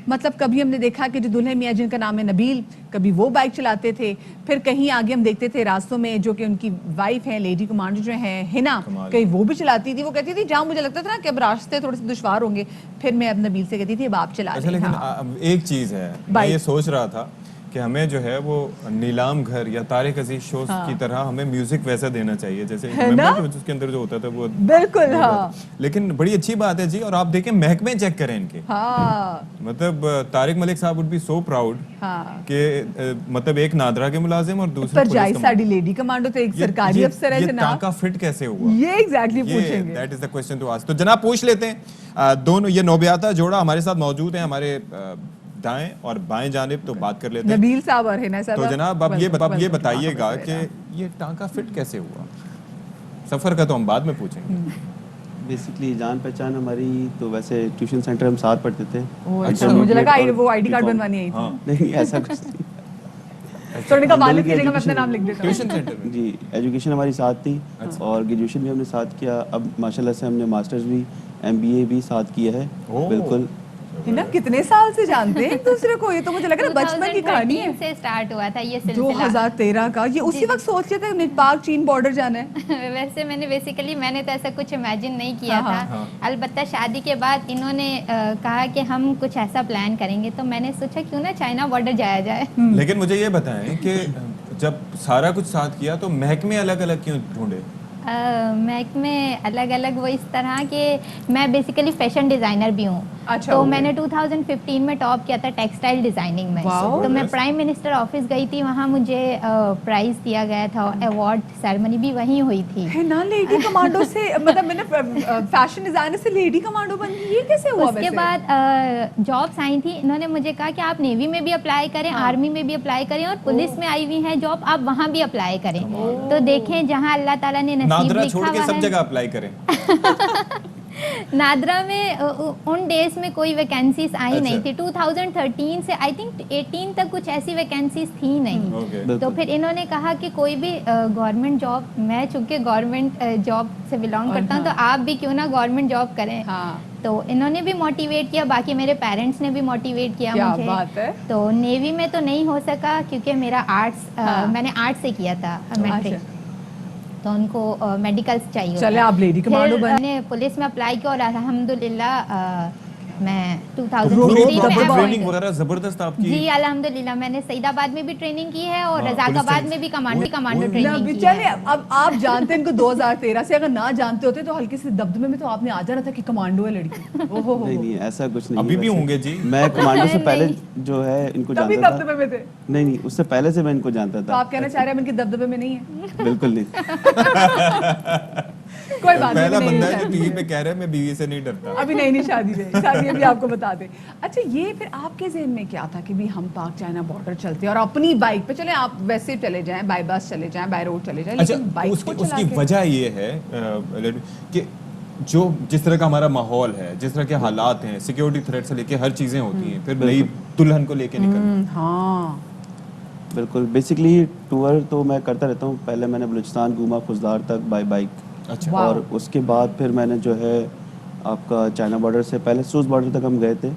مطلب کبھی ہم نے دیکھا کہ جو دلہے میاں جن کا نام ہے نبیل, کبھی وہ بائک چلاتے تھے, پھر کہیں آگے ہم دیکھتے تھے راستوں میں جو کہ ان کی وائف ہے لیڈی کمانڈو جو ہے ہنا, کہیں وہ بھی چلاتی تھی. وہ کہتی تھی جہاں مجھے لگتا تھا نا کہ اب راستے تھوڑے سے دشوار ہوں گے, پھر میں اب نبیل سے کہتی تھی اب آپ چلا لیں. لیکن ایک چیز ہے, میں یہ سوچ رہا تھا کہ ہمیں جو ہے وہ نیلام گھر یا طارق عزیز شوز کی طرح ہمیں میوزک ویسا دینا چاہیے جیسے اس کے اندر جو ہوتا تھا وہ. بالکل. ہاں, لیکن بڑی اچھی بات ہے جی. اور آپ دیکھیں محکمے چیک کریں ان کے, مطلب طارق ملک صاحب would be so proud کہ مطلب ایک نادرا کے ملازم اور دوسرے پر جائے ساڑی لیڈی کمانڈو تو ایک سرکاری افسر ہے جناب. یہ ٹانکا فٹ کیسے ہوا, یہ ایگزیکٹلی پوچھیں گے. that is the question to ask. تو جناب پوچھ لیتے ہیں دونوں یہ نوبیاتا جوڑا ہمارے ساتھ موجود ہیں, ہمارے دائیں اور بائیں جانب, تو بات کر لیتے ہیں نبیل صاحب اور ہنا صاحب. تو جناب اب یہ بتائیے گا کہ یہ ٹانکا فٹ کیسے ہوا. سفر کا تو ہم بعد میں پوچھیں گے. بیسکلی جان پہچان ہماری تو ویسے ٹیوشن سینٹر ہم ساتھ پڑھتے تھے. مجھے لگا وہ آئی ڈی کارڈ بنوانی آئی تھی. نہیں ایسا کچھ نہیں. سونے کا والد کی جگہ میں اپنا نام لکھ دیتا ہوں. ٹیوشن سینٹر جی ایجوکیشن ہماری ساتھ تھی اور گریجویشن بھی ہم نے ساتھ کیا. اب ماشاءاللہ سے ہم نے ماسٹرز بھی MBA بھی ساتھ کیا ہے. بالکل. نا کتنے سال سے جانتے ہیں ایک دوسرے کو, یہ تو مجھے لگ رہا ہے بچپن کی کہانی ہے. سے سٹارٹ ہوا تھا یہ سلسلہ 2013 کا. یہ اسی وقت سوچ رہے تھے پاک چین بارڈر جانا ہے. ویسے میں نے تو ایسا کچھ امیجن نہیں کیا تھا. البتہ شادی کے بعد انہوں نے کہا کہ ہم کچھ ایسا پلان کریں گے, تو میں نے سوچا کیوں نہ چائنا بارڈر جایا جائے. لیکن مجھے یہ بتائیں کہ جب سارا کچھ ساتھ کیا تو محکمے الگ الگ کیوں ڈھونڈے؟ محکمے الگ الگ وہ اس طرح کہ میں بیسیکلی فیشن ڈیزائنر بھی ہوں. تو میں نے 2015 میں ٹاپ کیا تھا ٹیکسٹائل ڈیزائننگ میں. تو میں پرائم منسٹر آفس گئی تھی, وہاں مجھے پرائز دیا گیا تھا, ایوارڈ سیریمنی بھی وہیں ہوئی تھی. نا لیڈی کمانڈو سے مطلب میں نے فیشن ڈیزائنر سے لیڈی کمانڈو بن گئی, یہ کیسے ہوا؟ اس کے بعد جابس آئی تھی, انہوں نے مجھے کہا کہ آپ نیوی میں بھی اپلائی کریں, آرمی میں بھی اپلائی کریں, اور پولیس میں آئی ہوئی ہیں جاب, آپ وہاں بھی اپلائی کریں. تو دیکھیں جہاں اللہ تعالیٰ نے نصیب لکھا ہوا ہے. سب جگہ اپلائی کریں. نادرا میں ان ڈیز میں کوئی ویکینسیز آئی نہیں تھی. 2013 سے آئی تھنک 18 تک کچھ ایسی ویکینسیز تھی نہیں. تو پھر انہوں نے کہا کہ کوئی بھی گورنمنٹ جاب, میں چونکہ گورنمنٹ جاب سے بلانگ کرتا ہوں تو آپ بھی کیوں نہ گورنمنٹ جاب کریں. تو انہوں نے بھی موٹیویٹ کیا, باقی میرے پیرنٹس نے بھی موٹیویٹ کیا مجھے. تو نیوی میں تو نہیں ہو سکا کیونکہ میرا آرٹس, میں نے آرٹ سے کیا تھا میٹرک, تو ان کو میڈیکلس چاہیے. چلے آپ لیڈی کمانڈو بنے. میں نے پولیس میں اپلائی کیا اور الحمدللہ میں 2016 ٹریننگ وغیرہ زبردست آپ کی. جی الحمدللہ میں نے سعید آباد میں بھی ٹریننگ کی ہے اور رزاق آباد میں بھی کمانڈو ٹریننگ کی ہے. اب آپ جانتے ہیں ان کو 2013 سے, اگر نہ جانتے ہوتے تو ہلکے سے دبدبے میں تو آپ نے آ جانا تھا کہ کمانڈو ہے لڑکی. نہیں ایسا کچھ نہیں. ابھی بھی ہوں گے جی. میں کمانڈو سے پہلے جو ہے ان کو جانتا تھا. دبدبے میں تھے؟ نہیں اس سے پہلے سے میں ان کو جانتا تھا. تو آپ کہنا چاہ رہے ہیں ان کے دبدبے میں نہیں ہے؟ بالکل نہیں. کوئی بات نہیں. پہلا بندہ ہے جو ٹی وی پہ کہہ رہا ہے میں بیوی سے نہیں ڈرتا. ابھی نہیں شادی ابھی آپ کو بتا دیں. اچھا یہ پھر آپ کے ذہن میں کیا تھا کہ بھی ہم پاک چائنا بارڈر چلتے اور اپنی بائک پہ چلیں, آپ ویسے چلے جائیں, بائی بس چلے جائیں, بائی روڈ چلے جائیں, لیکن بائک اس کی وجہ یہ ہے کہ جو جس طرح کا ہمارا ماحول ہے, جس طرح کے حالات ہیں, سیکیورٹی تھریٹ سے لے کے ہر چیزیں ہوتی ہیں, پھر نئی دلہن کو لے کے نکلنا. ہاں بالکل. بیسکلی ٹور تو میں کرتا رہتا ہوں. پہلے میں نے بلوچستان گھوما خزدار تک بائی بائک, اور اس کے بعد پھر میں نے جو ہے آپ کا چائنا بارڈر سے پہلے سوز بارڈر تک ہم گئے تھے.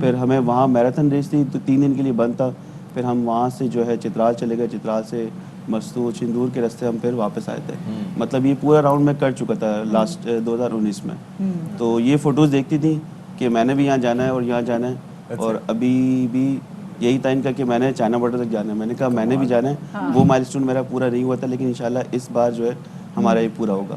پھر ہمیں وہاں میراتھن ریس تھی تو 3 دن کے لیے بند تھا. پھر ہم وہاں سے جو ہے چترال چلے گئے, چترال سے مستور چندور کے راستے ہم پھر واپس آئے تھے. مطلب یہ پورا راؤنڈ میں کر چکا تھا لاسٹ 2019 میں. تو یہ فوٹوز دیکھتی تھی کہ میں نے بھی یہاں جانا ہے اور یہاں جانا ہے, اور ابھی بھی یہی تعین کر کہ میں نے چائنا بارڈر تک جانا ہے. میں نے کہا میں نے بھی جانا ہے. وہ مائل اسٹون میرا پورا نہیں ہوا تھا, لیکن انشاءاللہ اس بار جو ہے ہمارا یہ پورا ہوگا.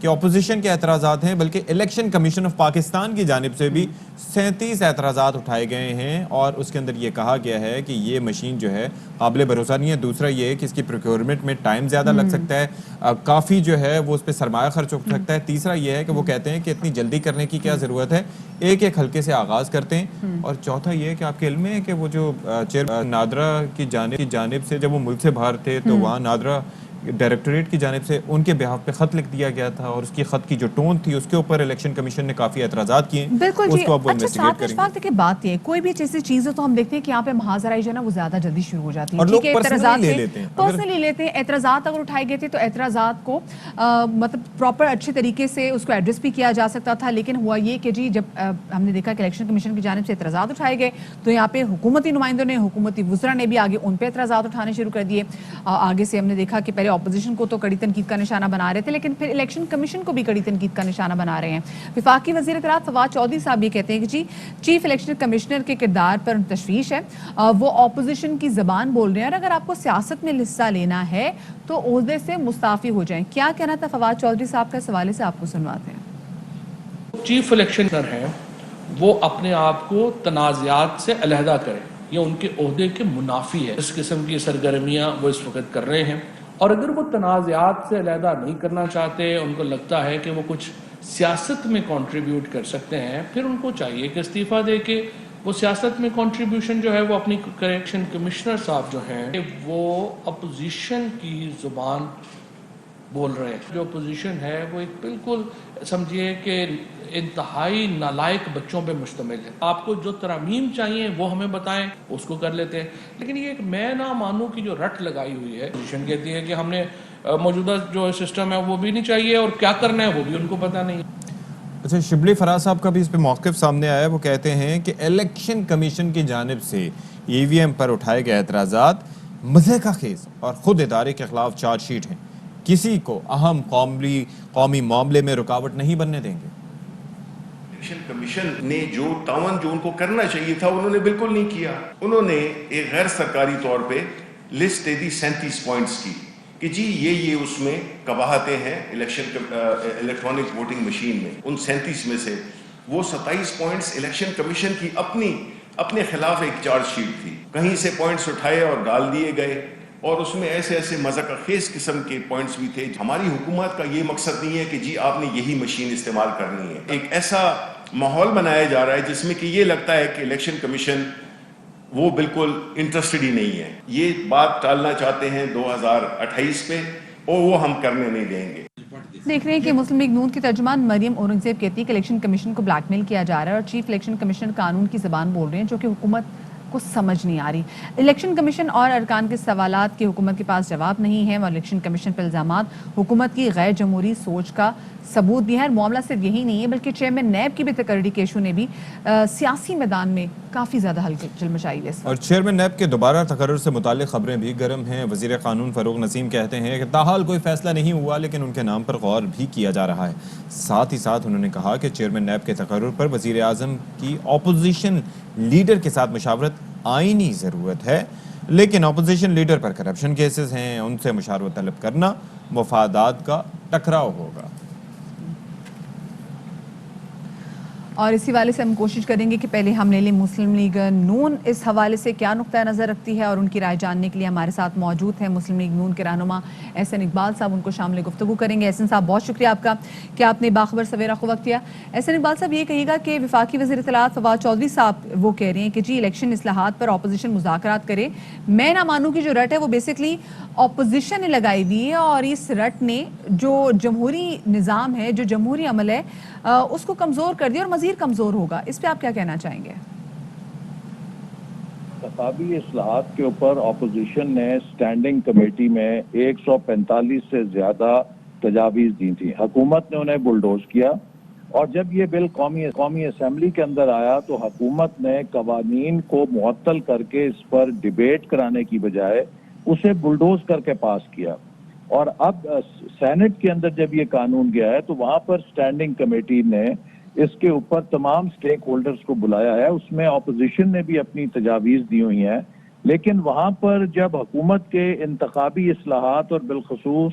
کہ اپوزیشن کے اعتراضات ہیں بلکہ الیکشن کمیشن آف پاکستان کی جانب سے بھی 37 اعتراضات اٹھائے گئے ہیں اور اس کے اندر یہ کہا گیا ہے کہ یہ مشین جو ہے قابل بھروسہ نہیں ہے. دوسرا یہ ہے کہ اس کی پروکیورمنٹ میں ٹائم زیادہ لگ سکتا ہے, کافی جو ہے وہ اس پہ سرمایہ خرچ ہو سکتا ہے. تیسرا یہ ہے کہ وہ کہتے ہیں کہ اتنی جلدی کرنے کی کیا ضرورت ہے, ایک ایک حلقے سے آغاز کرتے ہیں. اور چوتھا یہ ہے کہ آپ کے علم میں ہے کہ وہ جو چیئر نادرا کی جانب سے جب وہ ملک سے باہر تھے تو وہاں نادرا ڈائریکٹوریٹ کی جانب سے ان کے بہاف پہ خط لکھ دیا گیا تھا اور اس کی خط کی جو ٹون تھی اس کے اوپر الیکشن کمیشن نے کافی اعتراضات کیے. بالکل جی. اچھا ساتھ کریں اشفاق دیکھیں بات یہ ہے, کوئی بھی ایسی چیز ہے تو ہم دیکھتے ہیں کہ یہاں پہ محاذرائی جو ہے نا وہ زیادہ جلدی شروع ہو جاتی ہے. اور لوگ ٹھیک ہے, پرسنلی لے لیتے ہیں, پرسنلی لیتے ہیں. اعتراضات اگر اٹھائے گئے تھے تو اعتراضات کو مطلب پراپر اچھے طریقے سے اس کو ایڈریس بھی کیا جا سکتا تھا, لیکن ہوا یہ کہ جی جب ہم نے دیکھا کہ الیکشن کمیشن کی جانب سے اعتراضات اٹھائے گئے تو یہاں پہ حکومتی نمائندوں نے, حکومتی وزراء نے بھی آگے ان پہ اعتراضات اٹھانے شروع کر دیے. آگے سے ہم نے دیکھا کہ پہلے اپوزیشن کو تو کڑی تنقید کا نشانہ بنا رہے تھے, لیکن پھر الیکشن کمیشن کو بھی کڑی تنقید کا نشانہ بنا رہے ہیں. وفاقی وزیر اطلاعات فواد چودھری صاحب یہ کہتے ہیں کہ جی چیف الیکشن کمشنر کے کردار پر تشویش ہے, وہ اپوزیشن کی زبان بول رہے ہیں اور اگر آپ کو سیاست میں حصہ لینا ہے تو عہدے سے مستعفی ہو جائیں. کیا کہنا تھا فواد چودھری صاحب کا, اس حوالے سے آپ کو سنواتے ہیں. چیف الیکشنر ہیں وہ اپنے آپ کو تنازعات سے علیحدہ کریں, یہ ان کے عہدے کے منافی ہے. اس قسم کی سرگرمیاں وہ اس وقت کر رہے ہیں, اور اگر وہ تنازعات سے علیحدہ نہیں کرنا چاہتے, ان کو لگتا ہے کہ وہ کچھ سیاست میں کنٹریبیوٹ کر سکتے ہیں, پھر ان کو چاہیے کہ استعفیٰ دے کے وہ سیاست میں کنٹریبیوشن جو ہے وہ اپنی کریکشن کمشنر صاحب جو ہیں وہ اپوزیشن کی زبان بول رہے ہیں. جو اپوزیشن ہے وہ ایک بالکل سمجھیے کہ انتہائی نالائق بچوں پہ مشتمل ہے. آپ کو جو ترامیم چاہیے وہ ہمیں بتائیں, اس کو کر لیتے ہیں. لیکن یہ ایک میں نہ مانوں کی جو رٹ لگائی ہوئی ہے, اپوزیشن کہتی ہے کہ ہم نے موجودہ جو سسٹم ہے وہ بھی نہیں چاہیے اور کیا کرنا ہے وہ بھی ان کو پتہ نہیں. اچھا, شبلی فراز صاحب کا بھی اس پہ موقف سامنے آیا ہے. وہ کہتے ہیں کہ الیکشن کمیشن کی جانب سے ای وی ایم پر اٹھائے گئے اعتراضات مضحکہ خیز اور خود ادارے کے خلاف چارج شیٹ ہیں, کسی کو اہم قومی معاملے میں رکاوٹ نہیں بننے دیں گے. الیکشن کمیشن نے جو تعاون جو ان کو کرنا چاہیے تھا انہوں نے بالکل نہیں کیا. انہوں نے ایک غیر سرکاری طور پہ لسٹ دے دی 37 پوائنٹس کی کہ جی یہ اس میں قباحتیں ہیں الیکٹرانک ووٹنگ مشین میں. ان 37 میں سے وہ 27 پوائنٹس الیکشن کمیشن کی اپنے خلاف ایک چارج شیٹ تھی. کہیں سے پوائنٹس اٹھائے اور ڈال دیے گئے, اور اس میں ایسے مذاق خیز قسم کے پوائنٹس بھی تھے. ہماری حکومت کا یہ مقصد نہیں ہے کہ جی آپ نے یہی مشین استعمال کرنی ہے. ایک ایسا ماحول بنایا جا رہا ہے جس میں کہ یہ لگتا ہے کہ الیکشن کمیشن وہ بالکل انٹرسٹڈ ہی نہیں ہے. یہ بات ٹالنا چاہتے ہیں 2028 پہ, اور وہ ہم کرنے نہیں دیں گے. دیکھ رہے ہیں کہ مسلم لیگ نون کی ترجمان مریم اورنگزیب کہتی ہے کہ الیکشن کمیشن کو بلیک میل کیا جا رہا ہے اور چیف الیکشن کمیشنر قانون کی زبان بول رہے ہیں جو کہ حکومت کو سمجھ نہیں آ رہی. الیکشن کمیشن اور ارکان کے سوالات کی حکومت کے پاس جواب نہیں ہے, اور الیکشن کمیشن پر الزامات حکومت کی غیر جمہوری سوچ کا ثبوت بھی ہے. معاملہ صرف یہی نہیں ہے بلکہ چیئرمین نیب کی بھی تقرری کے ایشو نے بھی سیاسی میدان میں کافی زیادہ ہلچل مچائی ہے. اور چیئرمین نیب کے دوبارہ تقرر سے متعلق خبریں بھی گرم ہیں. وزیر قانون فاروق نسیم کہتے ہیں کہ تاحال کوئی فیصلہ نہیں ہوا لیکن ان کے نام پر غور بھی کیا جا رہا ہے. ساتھ ہی ساتھ انہوں نے کہا کہ چیئرمین نیب کے تقرر پر وزیر اعظم کی اپوزیشن لیڈر کے ساتھ مشاورت آئینی ضرورت ہے, لیکن اپوزیشن لیڈر پر کرپشن کیسز ہیں, ان سے مشاورت طلب کرنا مفادات کا ٹکراؤ ہوگا. اور اسی حوالے سے ہم کوشش کریں گے کہ پہلے ہم لے لیں مسلم لیگ نون اس حوالے سے کیا نقطہ نظر رکھتی ہے, اور ان کی رائے جاننے کے لیے ہمارے ساتھ موجود ہیں مسلم لیگ نون کے رہنما احسن اقبال صاحب. ان کو شامل گفتگو کریں گے. احسن صاحب, بہت شکریہ آپ کا کہ آپ نے باخبر سویرا کو وقت دیا. احسن اقبال صاحب, یہ کہیے گا کہ وفاقی وزیر اطلاعات فواد چودھری صاحب وہ کہہ رہے ہیں کہ جی الیکشن اصلاحات پر اپوزیشن مذاکرات کرے. میں نہ مانوں کی جو رٹ ہے وہ بیسکلی اپوزیشن نے لگائی ہوئی ہے, اور اس رٹ نے جو جمہوری نظام ہے, جو جمہوری عمل ہے, اس کو کمزور کر دیا اور مزید کمزور ہوگا. اس پہ آپ کیا کہنا چاہیں گے؟ انتخابی اصلاحات کے اوپر اپوزیشن نے اسٹینڈنگ کمیٹی میں 145 سے زیادہ تجاویز دی تھی. حکومت نے انہیں بلڈوز کیا, اور جب یہ بل قومی اسمبلی کے اندر آیا تو حکومت نے قوانین کو معطل کر کے اس پر ڈیبیٹ کرانے کی بجائے اسے بلڈوز کر کے پاس کیا. اور اب سینٹ کے اندر جب یہ قانون گیا ہے تو وہاں پر اسٹینڈنگ کمیٹی نے اس کے اوپر تمام سٹیک ہولڈرز کو بلایا ہے. اس میں اپوزیشن نے بھی اپنی تجاویز دی ہوئی ہیں, لیکن وہاں پر جب حکومت کے انتخابی اصلاحات اور بالخصوص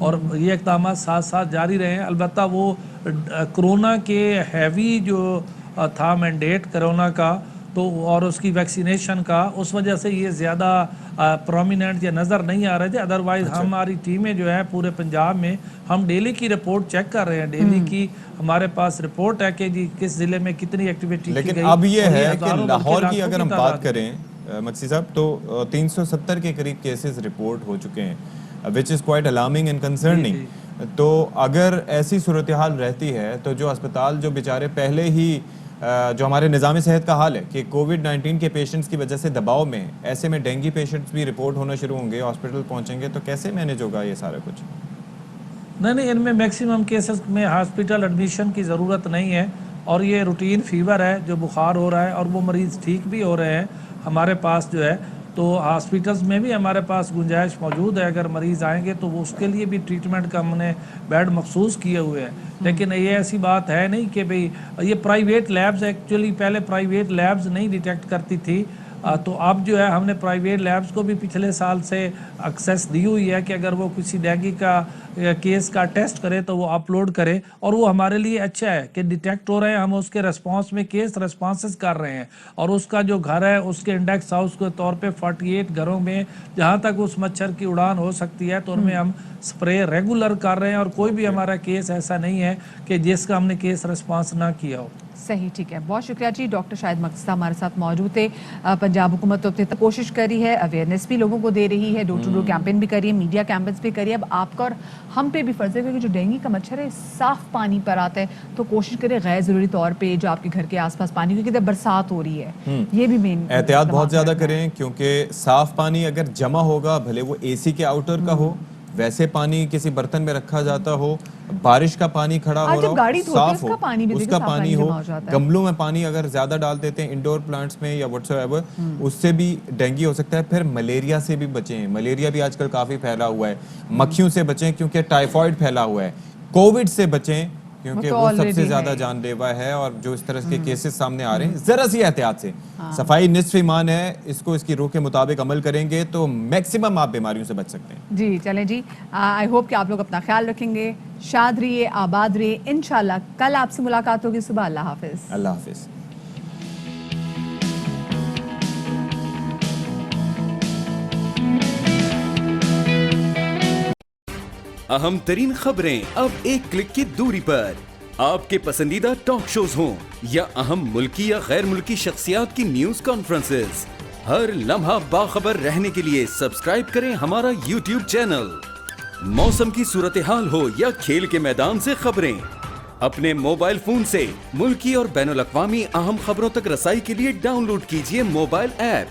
اور یہ اقدامات ساتھ ساتھ جاری رہے ہیں. البتہ وہ کرونا کے ہیوی جو تھا مینڈیٹ کرونا کا تو اور اس کی ویکسینیشن کا, اس وجہ سے یہ زیادہ پرومیننٹ یا نظر نہیں آ رہے تھے. ادروائز ہماری ٹیمیں جو ہے پورے پنجاب میں ہم ڈیلی کی رپورٹ چیک کر رہے ہیں. ڈیلی کی ہمارے پاس رپورٹ ہے کہ جی کس ضلع میں کتنی ایکٹیویٹی کی گئی. لیکن اب یہ ہے کہ لاہور کی اگر ہم بات کریں مکسی صاحب تو 370 کے قریب کیسز رپورٹ ہو چکے ہیں, which is quite alarming and concerning. تو اگر ایسی صورتحال رہتی ہے تو جو اسپتال جو بیچارے پہلے ہی جو ہمارے نظام صحت کا حال ہے کہ کووڈ-19 کے پیشنٹس کی وجہ سے دباؤ میں, ایسے میں ڈینگی پیشنٹس بھی رپورٹ ہونا شروع ہوں گے, ہاسپٹل پہنچیں گے, تو کیسے مینیج ہوگا یہ سارا کچھ؟ نہیں, ان میں میکسیمم کیسز میں ہاسپٹل ایڈمیشن کی ضرورت نہیں ہے, اور یہ روٹین فیور ہے جو بخار ہو رہا ہے اور وہ مریض ٹھیک بھی ہو رہے ہیں ہمارے پاس جو ہے. تو ہاسپٹلس میں بھی ہمارے پاس گنجائش موجود ہے, اگر مریض آئیں گے تو وہ اس کے لیے بھی ٹریٹمنٹ کا ہم نے بیڈ مخصوص کیے ہوئے ہیں. لیکن یہ ایسی بات ہے نہیں کہ بھئی یہ پرائیویٹ لیبز, ایکچولی پہلے پرائیویٹ لیبز نہیں ڈیٹیکٹ کرتی تھی, تو اب جو ہے ہم نے پرائیویٹ لیبز کو بھی پچھلے سال سے ایکسیس دی ہوئی ہے کہ اگر وہ کسی ڈینگی کا کیس کا ٹیسٹ کرے تو وہ اپلوڈ کرے, اور وہ ہمارے لیے اچھا ہے کہ ڈیٹیکٹ ہو رہے ہیں, ہم اس کے ریسپانس میں کیس ریسپانسز کر رہے ہیں, اور اس کا جو گھر ہے اس کے انڈیکس ہاؤس کے طور پہ 48 گھروں میں جہاں تک اس مچھر کی اڑان ہو سکتی ہے تو ان میں ہم سپرے ریگولر کر رہے ہیں, اور کوئی بھی ہمارا کیس ایسا نہیں ہے کہ جس کا ہم نے کیس ریسپانس نہ کیا ہو. صحیح, ٹھیک ہے, بہت شکریہ جی. ڈاکٹر شاہد مقصد ہمارے ساتھ موجود تھے. پنجاب حکومت تو کوشش کر رہی ہے, اویئرنیس بھی لوگوں کو دے رہی ہے, ڈور ٹو ڈور کیمپین بھی کر رہی ہے, میڈیا کیمپینس بھی کر رہی ہے. اب آپ کا اور ہم پہ بھی فرض ہے کہ جو ڈینگی کا مچھر ہے صاف پانی پر آتا ہے, تو کوشش کریں غیر ضروری طور پہ جو آپ کے گھر کے آس پاس پانی, کیونکہ جب برسات ہو رہی ہے یہ بھی مین احتیاط بہت زیادہ کریں, کیونکہ صاف پانی اگر جمع ہوگا, بھلے وہ اے سی کے آؤٹر کا ہو, ویسے پانی کسی برتن میں رکھا جاتا ہو, بارش کا پانی کھڑا ہو رہا ہو, صاف ہو, اس کا پانی ہو, گملوں میں پانی اگر زیادہ ڈال دیتے ہیں انڈور پلانٹس میں یا واٹس ایور, اس سے بھی ڈینگی ہو سکتا ہے. پھر ملیریا سے بھی بچیں, ملیریا بھی آج کل کافی پھیلا ہوا ہے. مکھیوں سے بچیں کیونکہ ٹائیفائڈ پھیلا ہوا ہے. کووڈ سے بچیں کیونکہ وہ سب سے زیادہ جان لیوا ہے, اور جو اس طرح کے کیسز سامنے آ رہے ہیں, ذرا سی احتیاط سے, صفائی نصف ایمان ہے, اس کو اس کی روح کے مطابق عمل کریں گے تو میکسیمم آپ بیماریوں سے بچ سکتے ہیں. جی چلیں جی, آئی ہوپ کہ آپ لوگ اپنا خیال رکھیں گے, شاد رہیے, آباد رہیے. انشاءاللہ کل آپ سے ملاقات ہوگی صبح. اللہ حافظ. اللہ حافظ. اہم ترین خبریں اب ایک کلک کی دوری پر, آپ کے پسندیدہ ٹاک شوز ہوں یا اہم ملکی یا غیر ملکی شخصیات کی نیوز کانفرنسز, ہر لمحہ باخبر رہنے کے لیے سبسکرائب کریں ہمارا یوٹیوب چینل. موسم کی صورتحال ہو یا کھیل کے میدان سے خبریں, اپنے موبائل فون سے ملکی اور بین الاقوامی اہم خبروں تک رسائی کے لیے ڈاؤن لوڈ کیجیے موبائل ایپ.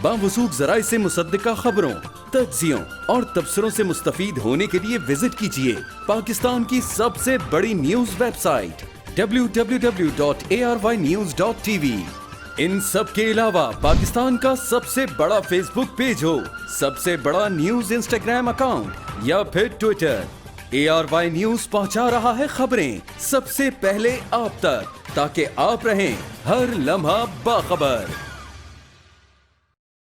باوسوق ذرائع سے مصدقہ خبروں, تجزیوں اور تبصروں سے مستفید ہونے کے لیے وزٹ کیجیے پاکستان کی سب سے بڑی نیوز ویب سائٹ www.arYnews.tv. ان سب کے علاوہ پاکستان کا سب سے بڑا فیس بک پیج ہو, سب سے بڑا نیوز انسٹاگرام اکاؤنٹ یا پھر ٹویٹر, ARY نیوز پہنچا رہا ہے خبریں سب سے پہلے آپ تک, تاکہ آپ رہیں ہر لمحہ باخبر.